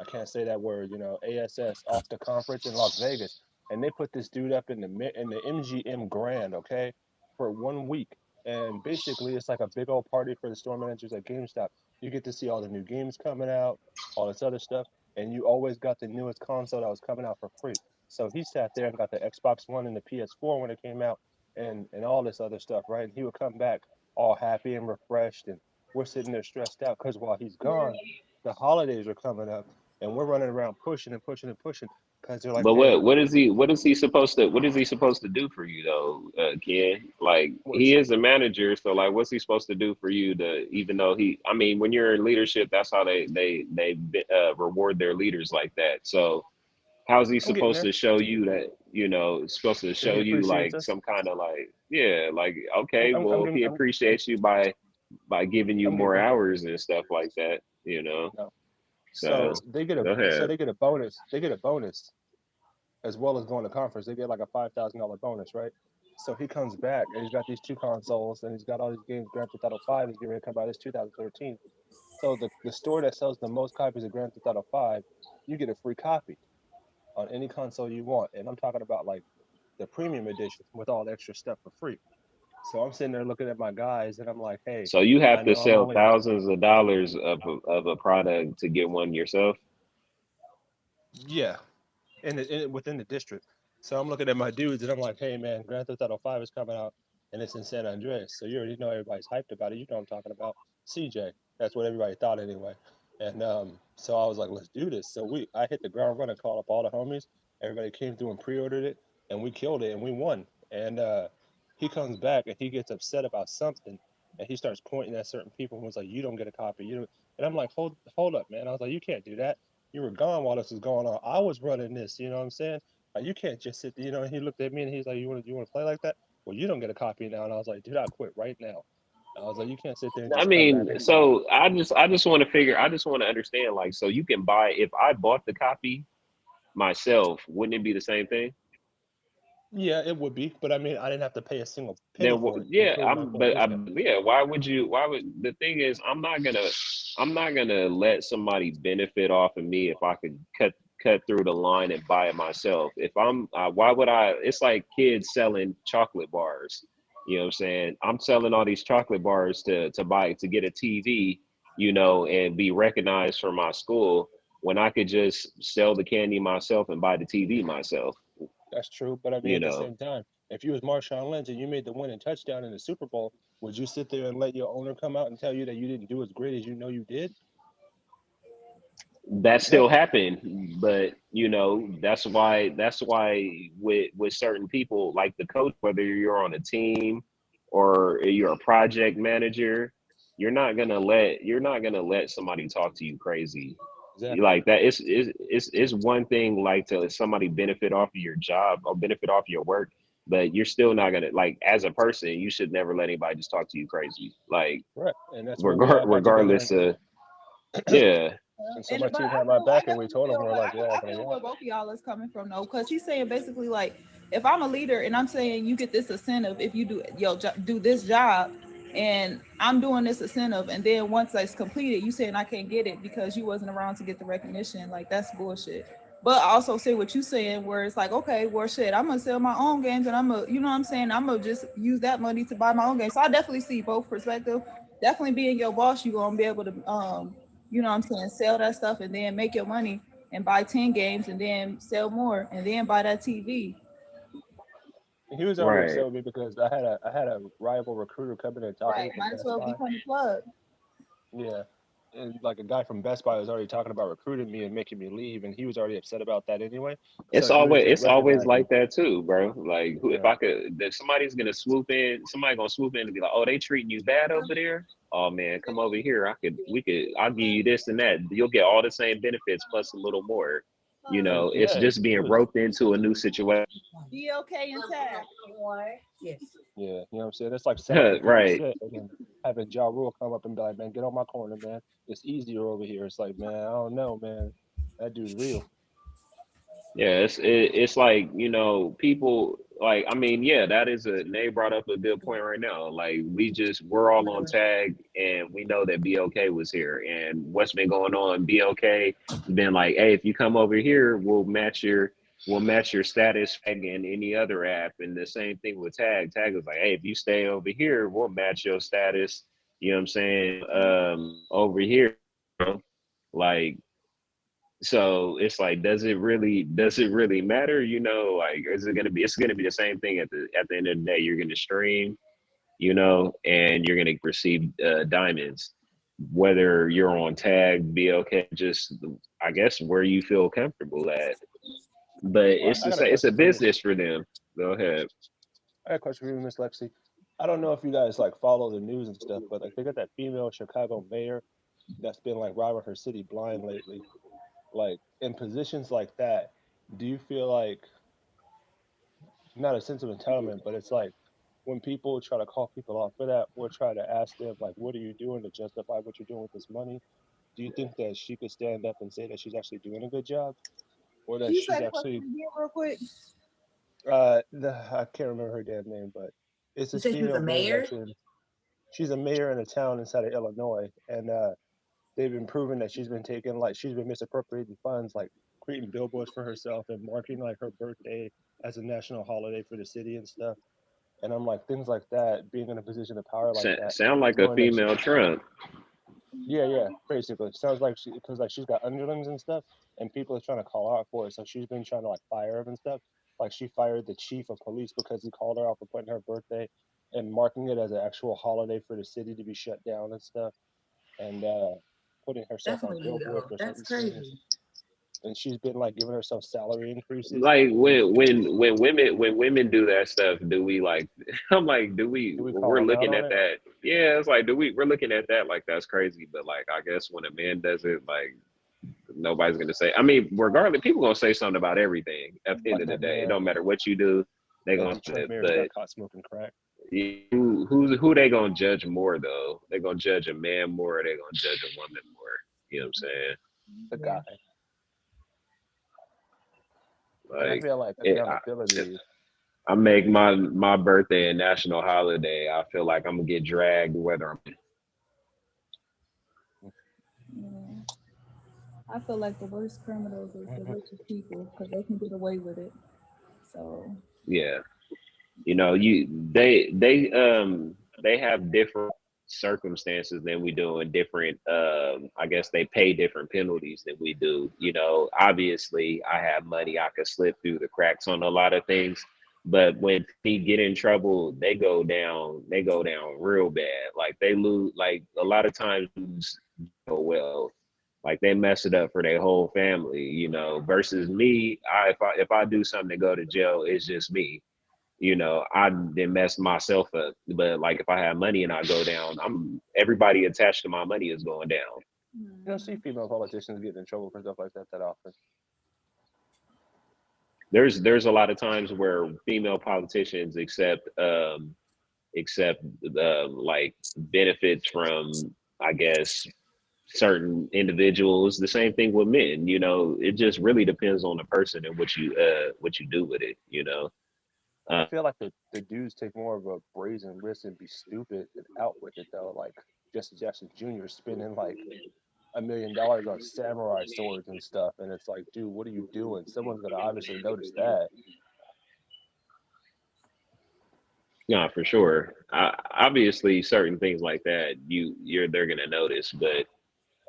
Speaker 3: I can't say that word, ASS off the conference in Las Vegas. And they put this dude up in the MGM Grand, okay, for 1 week. And basically, it's like a big old party for the store managers at GameStop. You get to see all the new games coming out, all this other stuff, and you always got the newest console that was coming out for free. So he sat there and got the Xbox One and the PS4 when it came out, and all this other stuff, right? And he would come back all happy and refreshed, and we're sitting there stressed out because while he's gone, the holidays are coming up and we're running around pushing and pushing and pushing because they're like,
Speaker 1: But
Speaker 3: hey,
Speaker 1: what is he supposed to do for you though, Ken? Like
Speaker 3: what's
Speaker 1: he is a manager, so like what's he supposed to do for you to even though I mean when you're in leadership, that's how they reward their leaders like that. So how's he
Speaker 3: I'm getting
Speaker 1: supposed
Speaker 3: there.
Speaker 1: to show you that, it's supposed to
Speaker 3: That
Speaker 1: show
Speaker 3: he
Speaker 1: you
Speaker 3: appreciates
Speaker 1: like
Speaker 3: us.
Speaker 1: some kind of like, yeah, like
Speaker 3: I'm,
Speaker 1: okay,
Speaker 3: I'm, I'm
Speaker 1: well
Speaker 3: giving,
Speaker 1: he
Speaker 3: I'm,
Speaker 1: appreciates you by giving you
Speaker 3: I'm
Speaker 1: more
Speaker 3: giving,
Speaker 1: hours and stuff like that, you know.
Speaker 3: no.
Speaker 1: So
Speaker 3: So they get a,
Speaker 1: go
Speaker 3: so
Speaker 1: ahead.
Speaker 3: they get a bonus. They get a bonus as well as going to conference. They get like a $5,000 bonus, right? So he comes back and he's got these two consoles and he's got all these games. Grand Theft Auto 5 is getting ready to come out. It's 2013. So the store that sells the most copies of Grand Theft Auto 5, you get a free copy on any console you want. And I'm talking about like the premium edition with all the extra stuff for free. So I'm sitting there looking at my guys and I'm like, hey,
Speaker 1: So you
Speaker 3: I
Speaker 1: have to
Speaker 3: know I'm
Speaker 1: sell
Speaker 3: only,
Speaker 1: thousands of dollars of a product to get one yourself.
Speaker 3: yeah, within the district. So I'm looking at my dudes and I'm like, hey man, Grand Theft Auto 5 is coming out and it's in San Andreas. So you already know everybody's hyped about it. You know what I'm talking about. CJ. That's what everybody thought anyway. And so I was like, let's do this. So I hit the ground running, called up all the homies. Everybody came through and pre-ordered it and we killed it and we won. And he comes back and he gets upset about something and he starts pointing at certain people and was like, you don't get a copy. You don't. And I'm like, hold up, man. I was like, you can't do that. You were gone while this was going on. I was running this, you know what I'm saying? Like, you can't just sit, and he looked at me and he's like, you want to play like that? Well, you don't get a copy now. And I was like, dude, I quit right now. I was like, you can't sit there and
Speaker 1: I
Speaker 3: just come back
Speaker 1: mean,
Speaker 3: and be like,
Speaker 1: so I just want to understand, like, so you can buy if I bought the copy myself, wouldn't it be the same thing?
Speaker 3: yeah, it would be. But I mean, I didn't have to pay a single penny
Speaker 1: Then
Speaker 3: for it,
Speaker 1: yeah,
Speaker 3: including my full discount.
Speaker 1: yeah, why would you? Why would the thing is, I'm not gonna let somebody benefit off of me if I could cut through the line and buy it myself. If why would I? It's like kids selling chocolate bars. You know what I'm saying? I'm selling all these chocolate bars to get a TV, and be recognized for my school when I could just sell the candy myself and buy the TV myself.
Speaker 3: That's true. But I mean,
Speaker 1: You
Speaker 3: at the
Speaker 1: know.
Speaker 3: same time, if you was Marshawn Lynch and you made the winning touchdown in the Super Bowl, would you sit there and let your owner come out and tell you that you didn't do as great as you know you did?
Speaker 1: That still
Speaker 3: No.
Speaker 1: happened, but that's why with certain people like the coach, whether you're on a team or you're a project manager, you're not gonna let somebody talk to you crazy
Speaker 3: Exactly.
Speaker 1: like that. It's one thing like to let somebody benefit off of your job or benefit off your work, but you're still not gonna, like, as a person you should never let anybody just talk to you crazy, like
Speaker 3: Right. And that's where we all got together
Speaker 1: regardless of, yeah.
Speaker 3: and so
Speaker 4: And
Speaker 3: my
Speaker 4: but
Speaker 3: team had my
Speaker 4: I
Speaker 3: back and we
Speaker 4: definitely
Speaker 3: told them
Speaker 4: feel,
Speaker 3: we're
Speaker 4: but
Speaker 3: like, we're all
Speaker 4: I
Speaker 3: gonna
Speaker 4: feel
Speaker 3: watch.
Speaker 4: where both of y'all is coming from though, because he's saying basically like, if I'm a leader and I'm saying you get this incentive if you do this job, and I'm doing this incentive, and then once it's completed, you saying I can't get it because you wasn't around to get the recognition. Like, that's bullshit. But I also say what you saying, where it's like, okay, well, shit, I'm gonna sell my own games, and you know what I'm saying, I'm gonna just use that money to buy my own games. So I definitely see both perspectives. Definitely being your boss, you gonna be able to you know what I'm saying, sell that stuff and then make your money and buy 10 games and then sell more and then buy that TV.
Speaker 3: He was already
Speaker 1: Right.
Speaker 3: upset with me because I had a rival recruiter come in and talk to
Speaker 4: Right.
Speaker 3: me from
Speaker 4: Might as
Speaker 3: Best
Speaker 4: well
Speaker 3: Buy.
Speaker 4: become a plug.
Speaker 3: Yeah. and like a guy from Best Buy was already talking about recruiting me and making me leave, and he was already upset about that anyway. So dudes just
Speaker 1: It's always
Speaker 3: recognizing,
Speaker 1: like that too, bro. Like if
Speaker 3: yeah,
Speaker 1: I could, if somebody's gonna swoop in, somebody gonna swoop in and be like, oh, they treating you bad over there. Oh man, come over here. I'll give you this and that. You'll get all the same benefits plus a little more. You
Speaker 3: and
Speaker 1: know, it's
Speaker 3: yeah,
Speaker 1: just
Speaker 3: it
Speaker 1: being
Speaker 3: was,
Speaker 1: roped into a new situation.
Speaker 4: Be okay and tag.
Speaker 2: Yes.
Speaker 3: yeah, you know what I'm saying? It's like selling some people's
Speaker 1: Right.
Speaker 3: shit and then having Ja Rule come up and be like, man, get on my corner, man. It's easier over here. It's like, man, I don't know, man. That dude's real.
Speaker 1: Yeah, it's like, you know, people like, I mean, yeah, that is a Nate brought up a good point right now. Like we're all on tag and we know that BLK was here and what's been going on, BLK been like, hey, if you come over here, we'll match your status tag in any other app. And the same thing with tag. Tag was like, hey, if you stay over here, we'll match your status, you know what I'm saying? Over here. You know? Like so it's like, does it really matter? You know, like it's gonna be the same thing at the end of the day. You're gonna stream, you know, and you're gonna receive diamonds. Whether you're on tag, BLK, just I guess where you feel comfortable at. But
Speaker 3: Well,
Speaker 1: it's
Speaker 3: I
Speaker 1: the
Speaker 3: got a
Speaker 1: same, it's a
Speaker 3: question for you.
Speaker 1: business for them. Go ahead.
Speaker 3: I got a question for you, Miss Lexi. I don't know if you guys like follow the news and stuff, but like they got that female Chicago mayor that's been like robbing her city blind lately. Like in positions like that, do you feel like not a sense of entitlement, but it's like when people try to call people out for that or try to ask them like, what are you doing to justify what you're doing with this money? Do you think that she could stand up and say that she's actually doing a good job, or
Speaker 4: Can
Speaker 3: that
Speaker 4: you say
Speaker 3: she's
Speaker 4: the
Speaker 3: actually
Speaker 4: question again real quick?
Speaker 3: I can't remember her damn name, but it's
Speaker 2: You
Speaker 3: this
Speaker 2: said she was
Speaker 3: female
Speaker 2: a
Speaker 3: mayor
Speaker 2: mayor?
Speaker 3: that's in. She's a mayor in a town inside of Illinois, and they've been proving that she's been misappropriating funds, like creating billboards for herself and marking like her birthday as a national holiday for the city and stuff. And I'm like, things like that, being in a position of power like that,
Speaker 1: Sound like a
Speaker 3: knowing that she,
Speaker 1: female Trump.
Speaker 3: yeah, yeah, basically, sounds like she, because like she's got underlings and stuff, and people are trying to call her out for it. So she's been trying to like fire him and stuff. Like she fired the chief of police because he called her out for putting her birthday and marking it as an actual holiday for the city to be shut down and stuff, and putting herself on
Speaker 2: Definitely,
Speaker 3: billboards
Speaker 2: though.
Speaker 3: for
Speaker 2: That's
Speaker 3: certain things.
Speaker 2: crazy.
Speaker 3: And she's been like giving herself salary increases.
Speaker 1: Like
Speaker 3: And
Speaker 1: when women do that stuff, do we like? I'm like, do we?
Speaker 3: do we call
Speaker 1: We're
Speaker 3: them out
Speaker 1: looking
Speaker 3: on
Speaker 1: at
Speaker 3: it?
Speaker 1: that. Yeah, it's like, do we? We're looking at that like that's crazy. But like, I guess when a man does it, like nobody's gonna say. I mean, regardless, people gonna say something about everything. At the end
Speaker 3: Like
Speaker 1: of the day, it don't matter what you do, they
Speaker 3: that
Speaker 1: gonna say
Speaker 3: Detroit
Speaker 1: it.
Speaker 3: mayor who got
Speaker 1: But
Speaker 3: caught smoking crack.
Speaker 1: who they gonna judge more though? They gonna judge a man more, or they gonna judge a woman more? You know what I'm saying?
Speaker 3: The
Speaker 2: Yeah.
Speaker 3: guy. And I
Speaker 1: Like,
Speaker 3: feel like
Speaker 1: it,
Speaker 3: accountability.
Speaker 1: I make my birthday a national holiday. I feel like I'm gonna get dragged whether I'm
Speaker 4: Yeah. I feel like the worst criminals is the richest people because they can get away with it. So
Speaker 1: yeah. You know, they have different circumstances than we do and different I guess they pay different penalties than we do. You know, obviously I have money, I could slip through the cracks on a lot of things. But when they get in trouble, they go down real bad. Like they lose like a lot of times go well. Like they mess it up for their whole family, you know, versus me, if I do something to go to jail, it's just me, you know, I didn't mess myself up. But like if I have money and I go down, I'm everybody attached to my money is going down.
Speaker 3: You don't see female politicians getting in trouble for stuff like that often.
Speaker 1: There's a lot of times where female politicians accept like benefits from, I guess, certain individuals. The same thing with men, you know, it just really depends on the person and what you do with it, you know.
Speaker 3: I
Speaker 1: Uh,
Speaker 3: feel like the dudes take more of a brazen risk and be stupid and out with it though. Like Jesse Jackson Jr. spending like $1 million on samurai swords and stuff, and it's like, dude, what are you doing? Someone's gonna obviously notice that.
Speaker 1: Yeah, for sure. Obviously, certain things like that, they're gonna notice. But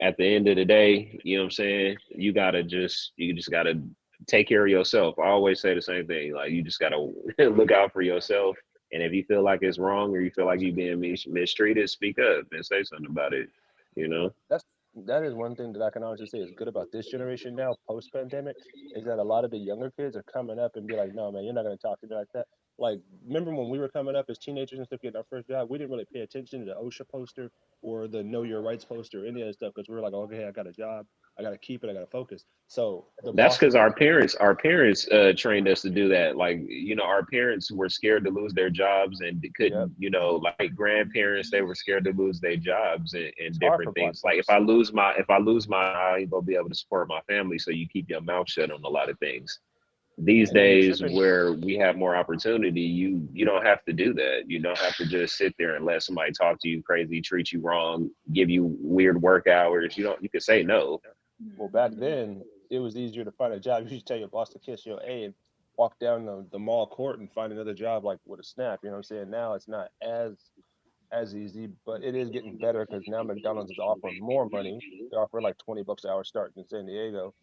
Speaker 1: at the end of the day, you know what I'm saying? You just gotta take care of yourself. I always say the same thing. Like you just gotta look out for yourself. And if you feel like it's wrong or you feel like you're being mistreated, speak up and say something about it. You know?
Speaker 3: That is one thing that I can honestly say is good about this generation now, post pandemic, is that a lot of the younger kids are coming up and be like, no, man, you're not going to talk to me like that. Like, remember when we were coming up as teenagers and stuff, getting our first job, we didn't really pay attention to the OSHA poster or the Know Your Rights poster or any of that stuff because we were like, okay, I got a job, I got to keep it, I got to focus. So the
Speaker 1: That's because
Speaker 3: bosses,
Speaker 1: our parents trained us to do that. Like, our parents were scared to lose their jobs and they
Speaker 3: yep,
Speaker 1: couldn't, like grandparents, they were scared to lose their jobs and
Speaker 3: it's hard for
Speaker 1: different
Speaker 3: black
Speaker 1: things. Like
Speaker 3: folks.
Speaker 1: if I lose my, I ain't gonna be able to support my family. So you keep your mouth shut on a lot of things. These
Speaker 3: And then you're
Speaker 1: days
Speaker 3: tripping.
Speaker 1: where we have more opportunity, you don't have to do that. You don't have to just sit there and let somebody talk to you crazy, treat you wrong, give you weird work hours. You can say no.
Speaker 3: Well, back then, it was easier to find a job. You should tell your boss to kiss your A and walk down the mall court and find another job like with a snap. You know what I'm saying? Now it's not as easy, but it is getting better because now McDonald's is offering more money. They offer like $20 an hour starting in San Diego.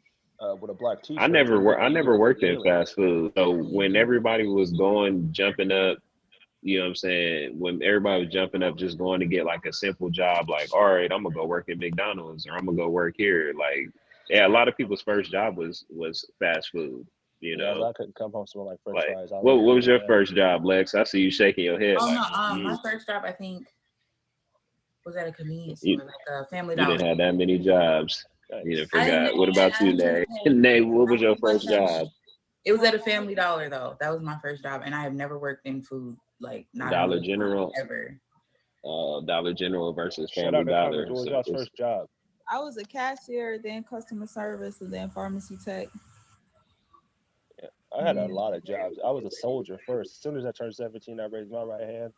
Speaker 3: With a black T-shirt,
Speaker 1: I
Speaker 3: you can
Speaker 1: never
Speaker 3: get up there
Speaker 1: worked in
Speaker 3: daily.
Speaker 1: fast food. So when
Speaker 2: Mhm.
Speaker 1: everybody was going, jumping up, you know what I'm saying? When everybody was jumping up, just going to get like a simple job, like, all right, I'm gonna go work at McDonald's or I'm gonna go work here. Like, yeah, a lot of people's first job was fast food, you
Speaker 3: Yeah,
Speaker 1: know.
Speaker 3: I couldn't come home smelling like French
Speaker 1: Like,
Speaker 3: fries. I
Speaker 1: what
Speaker 3: wouldn't
Speaker 1: was
Speaker 3: do
Speaker 1: your
Speaker 3: that.
Speaker 1: first job, Lex? I see you shaking your head
Speaker 2: Oh
Speaker 1: like
Speaker 2: no, my
Speaker 1: you
Speaker 2: first job I think was at a convenience
Speaker 1: you,
Speaker 2: store, like a Family
Speaker 1: you
Speaker 2: Dollar.
Speaker 1: didn't have that many jobs. You didn't
Speaker 3: Nice.
Speaker 2: I didn't.
Speaker 1: forgot. What about
Speaker 2: I
Speaker 1: you,
Speaker 2: never
Speaker 1: Nate?
Speaker 2: had.
Speaker 1: Nate, what
Speaker 2: I
Speaker 1: was your
Speaker 2: pretty much
Speaker 1: first job?
Speaker 2: it was at a Family Dollar though. That was my first job, and I have never worked in food, like not in a
Speaker 1: Dollar
Speaker 2: restaurant
Speaker 1: General,
Speaker 2: ever.
Speaker 1: Dollar General versus
Speaker 3: Shout
Speaker 1: Family
Speaker 3: out to Congress.
Speaker 1: Dollar.
Speaker 3: What was
Speaker 1: So
Speaker 3: y'all's
Speaker 1: it's
Speaker 3: first job?
Speaker 4: I was a cashier, then customer service, and then pharmacy tech.
Speaker 3: Yeah, I had a
Speaker 2: Yeah.
Speaker 3: lot of jobs. I was a soldier first. As soon as I turned 17, I raised my right hand.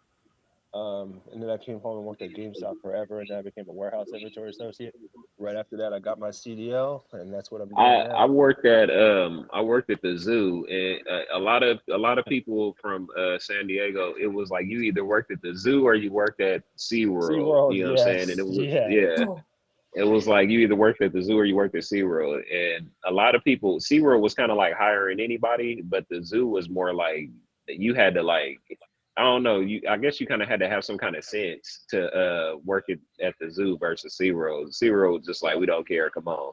Speaker 3: And then I came home and worked at GameStop forever, and then I became a warehouse inventory associate. Right after that, I got my CDL, and that's what I'm doing
Speaker 1: I
Speaker 3: now.
Speaker 1: worked at the zoo, and a lot of people from San Diego, it was like you either worked at the zoo or you worked at SeaWorld.
Speaker 3: SeaWorld,
Speaker 1: You know what I'm saying? And
Speaker 3: yes,
Speaker 1: it was,
Speaker 3: yeah.
Speaker 1: yeah,
Speaker 2: Oh,
Speaker 1: it was like you either worked at the zoo or you worked at SeaWorld. And a lot of people, SeaWorld was kind of like hiring anybody, but the zoo was more like you had to like, I don't know, I guess you kind of had to have some kind of sense to work at the zoo versus SeaWorld. SeaWorld was just like,
Speaker 3: Yep.
Speaker 1: we don't care, come on,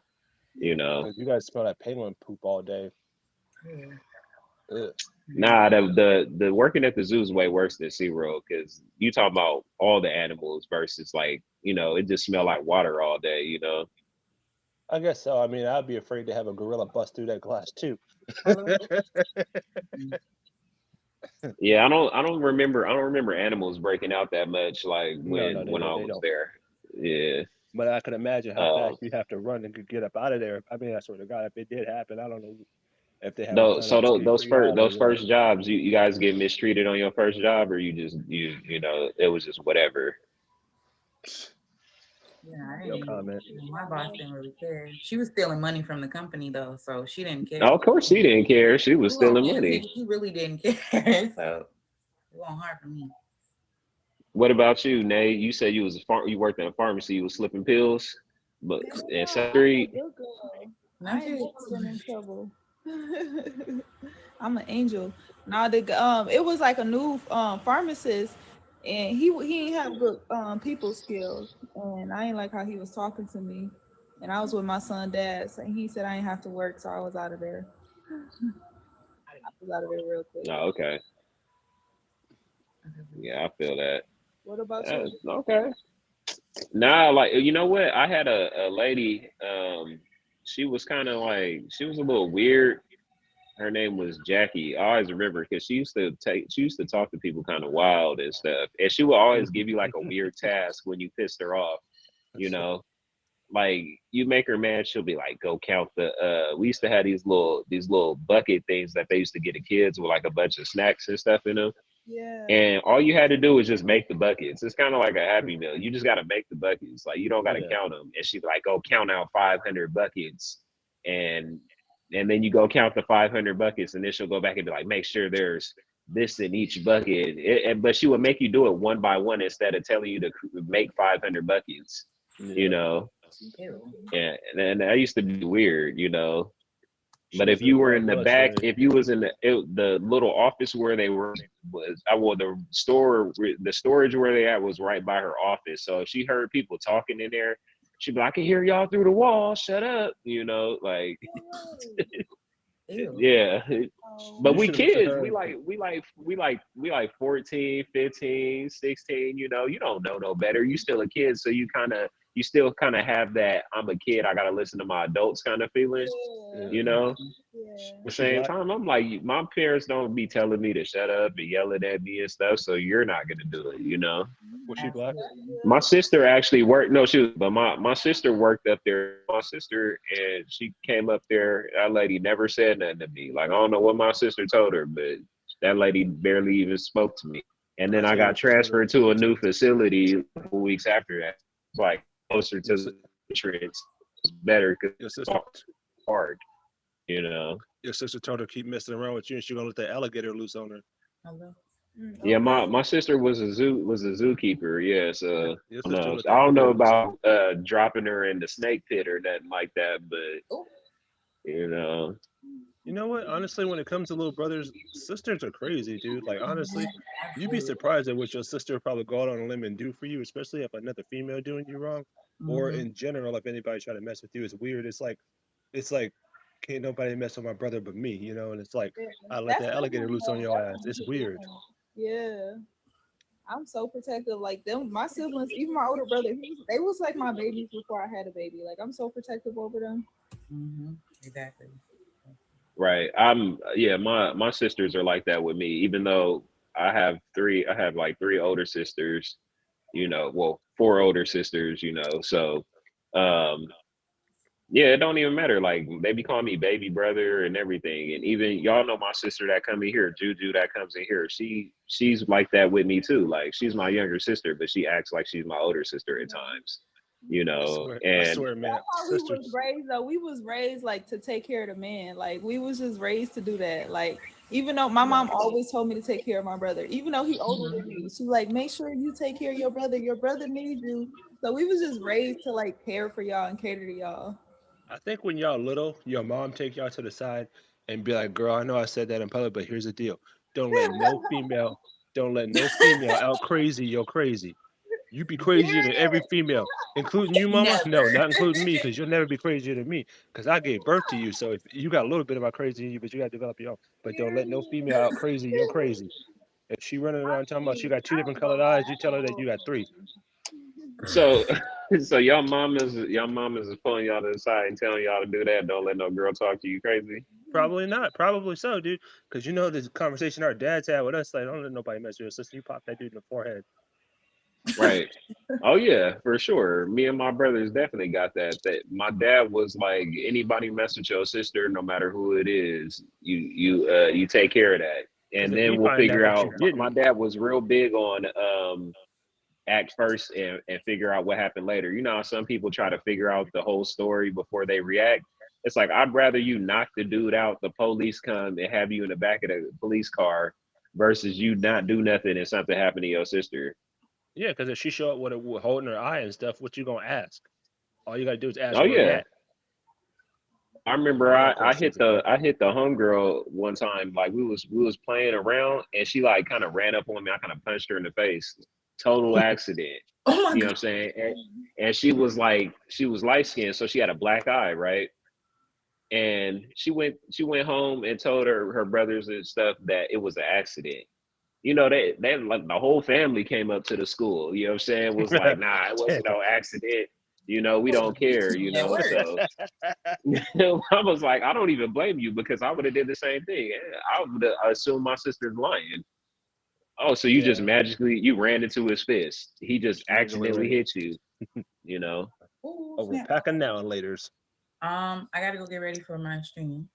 Speaker 1: you know.
Speaker 3: Because you guys smell that penguin poop all day.
Speaker 2: yeah.
Speaker 3: Ugh.
Speaker 1: Nah, the working at the zoo is way worse than SeaWorld because you talk about all the animals versus like, it just smell like water all day, you know.
Speaker 3: I guess so. I mean, I'd be afraid to have a gorilla bust through that glass too.
Speaker 2: Hello. Mm.
Speaker 1: Yeah, I don't remember animals breaking out that much like
Speaker 3: No, no,
Speaker 1: when I
Speaker 3: they
Speaker 1: was
Speaker 3: don't.
Speaker 1: there. Yeah.
Speaker 3: But I could imagine how
Speaker 1: Uh,
Speaker 3: fast you'd have to run and could get up out of there. I mean, I swear to God, if it did happen, I don't know if they have a
Speaker 1: though
Speaker 3: plan
Speaker 1: so
Speaker 3: of
Speaker 1: those
Speaker 3: escape
Speaker 1: those
Speaker 3: for
Speaker 1: first
Speaker 3: y'all or
Speaker 1: those
Speaker 3: what.
Speaker 1: first jobs, you guys get mistreated on your first job or you just it was just whatever.
Speaker 2: Yeah, I
Speaker 3: No
Speaker 2: didn't.
Speaker 3: comment.
Speaker 2: My boss didn't really care. She was stealing money from the company though, so she didn't care.
Speaker 1: Now, of course she didn't care. She was
Speaker 2: We gonna
Speaker 1: stealing
Speaker 2: pay
Speaker 1: money.
Speaker 2: attention. She really didn't care, so it wasn't hard for me.
Speaker 1: What about you, Nate? You said you worked in a pharmacy, you was slipping pills, but
Speaker 4: Hell
Speaker 1: in
Speaker 4: no,
Speaker 1: South
Speaker 4: I'm a
Speaker 1: Street.
Speaker 4: good girl. I
Speaker 2: Not
Speaker 4: ain't
Speaker 2: you.
Speaker 4: never been in trouble. I'm an angel. Now it was like a new pharmacist, and he ain't have good people skills, and I ain't like how he was talking to me. And I was with my son dad, so he said I ain't have to work, so I was out of there. I was out of there real quick.
Speaker 1: Oh, okay. Yeah, I feel that.
Speaker 4: What about you?
Speaker 1: Okay. Nah, like you know what? I had a lady. She was kind of like she was a little weird. Her name was Jackie. I always remember because she used to talk to people kind of wild and stuff, and she would always give you like a weird task when you pissed her off. You know, like you make her mad, she'll be like, "Go count the." We used to have these little bucket things that they used to get the kids with like a bunch of snacks and stuff in them.
Speaker 4: Yeah.
Speaker 1: And all you had to do was just make the buckets. It's kind of like a Happy Meal. You just got to make the buckets. Like you don't got to
Speaker 3: Yeah.
Speaker 1: count them. And she'd be like, "Go count out 500 buckets," and and then you go count the 500 buckets, and then she'll go back and be like, "Make sure there's this in each bucket." But she would make you do it one by one instead of telling you to make 500 buckets. You
Speaker 3: Yeah.
Speaker 1: know,
Speaker 2: Ew.
Speaker 1: and that used to be weird.
Speaker 3: She
Speaker 1: But
Speaker 3: was
Speaker 1: if
Speaker 3: in the
Speaker 1: you were
Speaker 3: foreign
Speaker 1: in the back,
Speaker 3: military.
Speaker 1: if you was in the little office where they were was I well the storage where they at was right by her office. So if she heard people talking in there, she'd be like, I can hear y'all through the wall. Shut up. You know, like,
Speaker 2: Ew.
Speaker 1: yeah.
Speaker 4: Oh,
Speaker 1: But
Speaker 3: You
Speaker 1: we
Speaker 3: should have went to
Speaker 1: kids,
Speaker 3: her.
Speaker 1: we like 14, 15, 16, you know, you don't know no better. You still a kid, so you still kind of have that I'm a kid, I gotta listen to my adults kind of feeling,
Speaker 4: yeah,
Speaker 1: you know.
Speaker 4: yeah.
Speaker 1: At the
Speaker 3: Was she
Speaker 1: same
Speaker 3: black?
Speaker 1: time, I'm like, my parents don't be telling me to shut up and yelling at me and stuff, so you're not gonna do it, you know.
Speaker 3: Was she black?
Speaker 2: Absolutely.
Speaker 1: My sister actually worked. No, she was, but my sister worked up there. My sister, and she came up there. That lady never said nothing to me. Like, I don't know what my sister told her, but that lady barely even spoke to me. And then
Speaker 3: I'll
Speaker 1: I
Speaker 3: tell you
Speaker 1: got
Speaker 3: what she told her.
Speaker 1: transferred to a new facility a couple weeks after that. It's like closer to
Speaker 3: Your, si-
Speaker 1: the entrance. It's better because
Speaker 3: your
Speaker 1: it's
Speaker 3: sister,
Speaker 1: hard, you know.
Speaker 3: your sister told her keep messing around with you, and she's gonna let that alligator loose on her.
Speaker 2: Hello.
Speaker 1: Yeah,
Speaker 4: Okay.
Speaker 1: my sister was a zookeeper. Yeah, so
Speaker 3: Your
Speaker 1: I don't
Speaker 3: sister
Speaker 1: know.
Speaker 3: let
Speaker 1: I
Speaker 3: that
Speaker 1: don't know
Speaker 3: alligator loose on
Speaker 1: about
Speaker 3: her.
Speaker 1: dropping her in the snake pit or nothing like that, but
Speaker 2: Oh,
Speaker 1: you know,
Speaker 3: You know what? Honestly, when it comes to little brothers, sisters are crazy, dude. Like honestly, you'd be
Speaker 2: absolutely.
Speaker 3: surprised at what your sister would probably go out on a limb and do for you, especially if another female doing you wrong, or
Speaker 2: Mhm.
Speaker 3: in general, if anybody try to mess with you. It's weird. It's like can't nobody mess with my brother but me, you know. And it's like
Speaker 4: Yeah.
Speaker 3: I let
Speaker 4: That's
Speaker 3: that alligator
Speaker 4: definitely
Speaker 3: loose on your ass. It's
Speaker 4: a good
Speaker 3: weird.
Speaker 4: one. Yeah. I'm so protective. Like them, my siblings, even my older brother, they was like my babies before I had a baby. Like I'm so protective over them.
Speaker 2: Mhm. Exactly.
Speaker 1: right? Yeah, my sisters are like that with me. Even though I have like three older sisters, you know, well, four older sisters, you know, so um yeah, it don't even matter. Like they be calling me baby brother and everything. And even y'all know my sister that come in here, Juju that comes in here. She's like that with me too. Like she's my younger sister, but she acts like she's my older sister at times. You know,
Speaker 3: I
Speaker 1: and
Speaker 3: swear, man,
Speaker 4: That's how we was
Speaker 3: sisters.
Speaker 4: raised though. We was raised like to take care of the man. Like we was just raised to do that. Like even though my mom always told me to take care of my brother, even though he older than me, she like make sure you take care of your brother. Your brother needs you. So we was just raised to like care for y'all and cater to y'all.
Speaker 3: I think when y'all little, your mom take y'all to the side and be like, "Girl, I know I said that in public, but here's the deal: don't let no female, don't let no female out crazy. You're crazy. You be crazier than every female, including you, mama.
Speaker 2: Never.
Speaker 3: No, not including me, because you'll never be crazier than me, because I gave birth to you. So if you got a little bit of my crazy in you, but you got to develop your own. But don't let no female out crazy. You're crazy. If she running around talking about she got two different colored eyes, you tell her that you got three.
Speaker 1: so so y'all mamas is pulling y'all to the side and telling y'all to do that. Don't let no girl talk to you crazy.
Speaker 3: Probably not. Probably so, dude. Because you know this conversation our dads had with us. Like, don't let nobody mess with your sister. You pop that dude in the forehead.
Speaker 1: Right. Oh yeah, for sure. Me and my brothers definitely got that. That my dad was like, anybody mess with your sister, no matter who it is, you take care of that,
Speaker 3: Because
Speaker 1: and
Speaker 3: if
Speaker 1: then
Speaker 3: we
Speaker 1: we'll
Speaker 3: find out
Speaker 1: figure
Speaker 3: that you
Speaker 1: out. My
Speaker 3: didn't,
Speaker 1: dad was real big on act first and figure out what happened later. You know how some people try to figure out the whole story before they react. It's like I'd rather you knock the dude out, the police come and have you in the back of the police car, versus you not do nothing and something happen to your sister.
Speaker 3: yeah, because if she show up with holding her eye and stuff, what you gonna ask? All you gotta do is ask
Speaker 1: Oh
Speaker 3: where he
Speaker 1: yeah.
Speaker 3: at.
Speaker 1: I remember
Speaker 3: Ain't no
Speaker 1: I
Speaker 3: questions about
Speaker 1: I hit the homegirl one time. Like we was playing around and she like kind of ran up on me. I kind of punched her in the face. Total accident.
Speaker 2: Oh my
Speaker 1: You know what
Speaker 2: god.
Speaker 1: I'm saying? And she was like she was light skinned, so she had a black eye, right? And she went home and told her brothers and stuff that it was an accident. You know, they like the whole family came up to the school. You know what I'm saying? Was like,
Speaker 3: it.
Speaker 1: nah, it wasn't no accident. You know, we don't care. You
Speaker 2: At
Speaker 1: know,
Speaker 2: work.
Speaker 1: so I was like, I don't even blame you because I would have did the same thing. I would have assumed my sister's lying. Oh, so you just
Speaker 3: Yeah,
Speaker 1: magically you ran into his fist. He just
Speaker 3: magically
Speaker 1: accidentally
Speaker 3: ran
Speaker 1: hit you. You know.
Speaker 2: Oh
Speaker 3: over a
Speaker 2: snap.
Speaker 3: pack of now and laters.
Speaker 2: I gotta go get ready for my stream.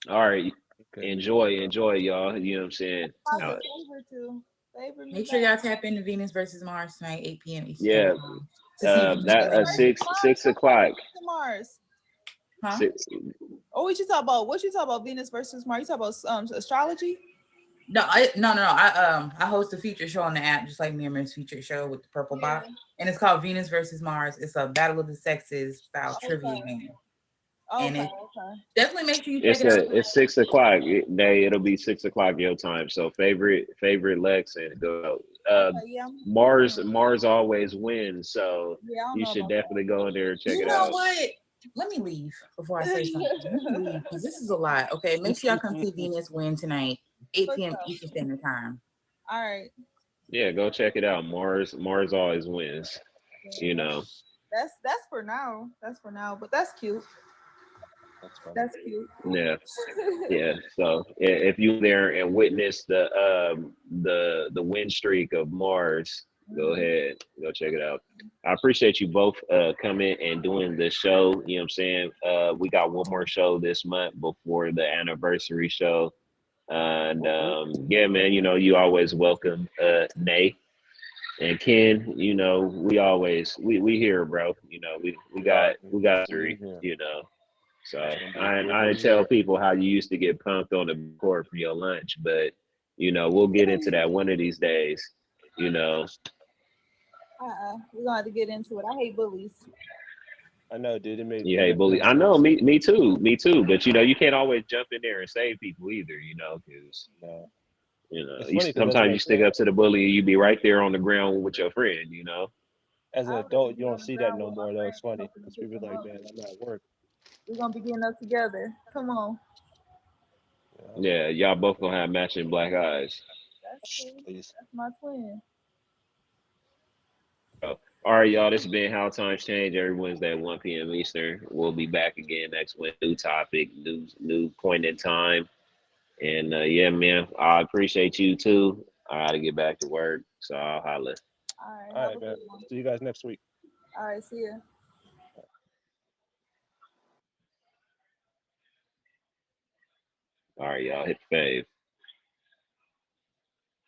Speaker 1: All right,
Speaker 3: Okay.
Speaker 1: enjoy, y'all. You know what I'm saying?
Speaker 4: How's
Speaker 2: Uh,
Speaker 4: the favor to favor me
Speaker 2: Make sure
Speaker 4: back?
Speaker 2: y'all tap into Venus versus Mars tonight, 8 p.m. Eastern Standard
Speaker 1: Yeah.
Speaker 2: Time, to see Venus
Speaker 1: That
Speaker 2: win.
Speaker 1: six o'clock.
Speaker 4: Mars.
Speaker 2: Huh?
Speaker 1: Six,
Speaker 4: Oh, what you talk about? What you talk about? Venus versus Mars. You talk about astrology?
Speaker 2: No, no. I host a feature show on the app, just like Mirror's feature show with the purple
Speaker 4: Yeah.
Speaker 2: box, and it's called Venus versus Mars. It's a battle of the sexes style trivia
Speaker 4: Okay.
Speaker 2: game, and
Speaker 4: Okay.
Speaker 2: it
Speaker 4: Okay.
Speaker 2: definitely make sure you check it out.
Speaker 1: it's 6 o'clock. It'll be 6 o'clock your time. So favorite Lex and go
Speaker 4: Okay, yeah,
Speaker 1: Mars always wins, so
Speaker 4: yeah, I don't
Speaker 1: you
Speaker 4: know
Speaker 1: should
Speaker 4: about
Speaker 1: definitely go in there and check
Speaker 2: You
Speaker 1: it
Speaker 2: know
Speaker 1: out.
Speaker 2: what? Let me leave before I say something. Let me leave because this is a lot. Okay, make sure y'all come see Venus win tonight, 8
Speaker 4: For
Speaker 2: p.m.
Speaker 4: sure.
Speaker 2: Eastern Standard Time.
Speaker 4: All right.
Speaker 1: Yeah, go check it out. Mars always wins. You know.
Speaker 4: That's for now. That's for now, but that's cute.
Speaker 3: That's funny.
Speaker 4: That's cute.
Speaker 1: Yeah. Yeah. So if you there and witness the win streak of Mars, go ahead, go check it out. I appreciate you both coming and doing the show. You know what I'm saying? We got one more show this month before the anniversary show. And yeah, man, you know, you always welcome Nay and Ken, you know, we here, bro. You know, we got three,
Speaker 3: Yeah.
Speaker 1: you know. So
Speaker 3: We'll
Speaker 1: I
Speaker 3: be
Speaker 1: tell
Speaker 3: here.
Speaker 1: people how you used to get punked on the court for your lunch, but you know, we'll get into that one of these days. You know,
Speaker 4: We're gonna have to get into it. I hate bullies.
Speaker 3: I know, dude. It made
Speaker 1: you hate bully. I know, me too. But you know, you can't always jump in there and save people either. You know, because
Speaker 3: No.
Speaker 1: you know,
Speaker 3: It's funny 'cause
Speaker 1: sometimes you stick up to the bully and you be right there on the ground with your friend. You know.
Speaker 3: as an
Speaker 4: I'd rather
Speaker 3: adult,
Speaker 4: be
Speaker 3: you
Speaker 4: on
Speaker 3: don't
Speaker 4: the
Speaker 3: see that
Speaker 4: ground
Speaker 3: no
Speaker 4: with my
Speaker 3: more, though. It's
Speaker 4: friends
Speaker 3: funny
Speaker 4: helping them
Speaker 3: because
Speaker 4: get
Speaker 3: people
Speaker 4: some
Speaker 3: like,
Speaker 4: up.
Speaker 3: man, I'm at work.
Speaker 4: We're gonna be getting up together. Come on.
Speaker 3: You
Speaker 1: Yeah, y'all both gonna have matching black eyes.
Speaker 4: That's cool.
Speaker 3: Please.
Speaker 4: That's my twin.
Speaker 1: So, all right, y'all. This has been How Times Change every Wednesday at 1 p.m. Eastern. We'll be back again next week. New topic, new point in time. And yeah, man, I appreciate you too. I gotta get back to work, so I'll holler.
Speaker 4: All right.
Speaker 3: All
Speaker 4: Have
Speaker 3: right,
Speaker 4: a
Speaker 3: man.
Speaker 4: good one.
Speaker 3: See you guys next week.
Speaker 4: All right. See ya.
Speaker 1: All right, y'all hit the fave.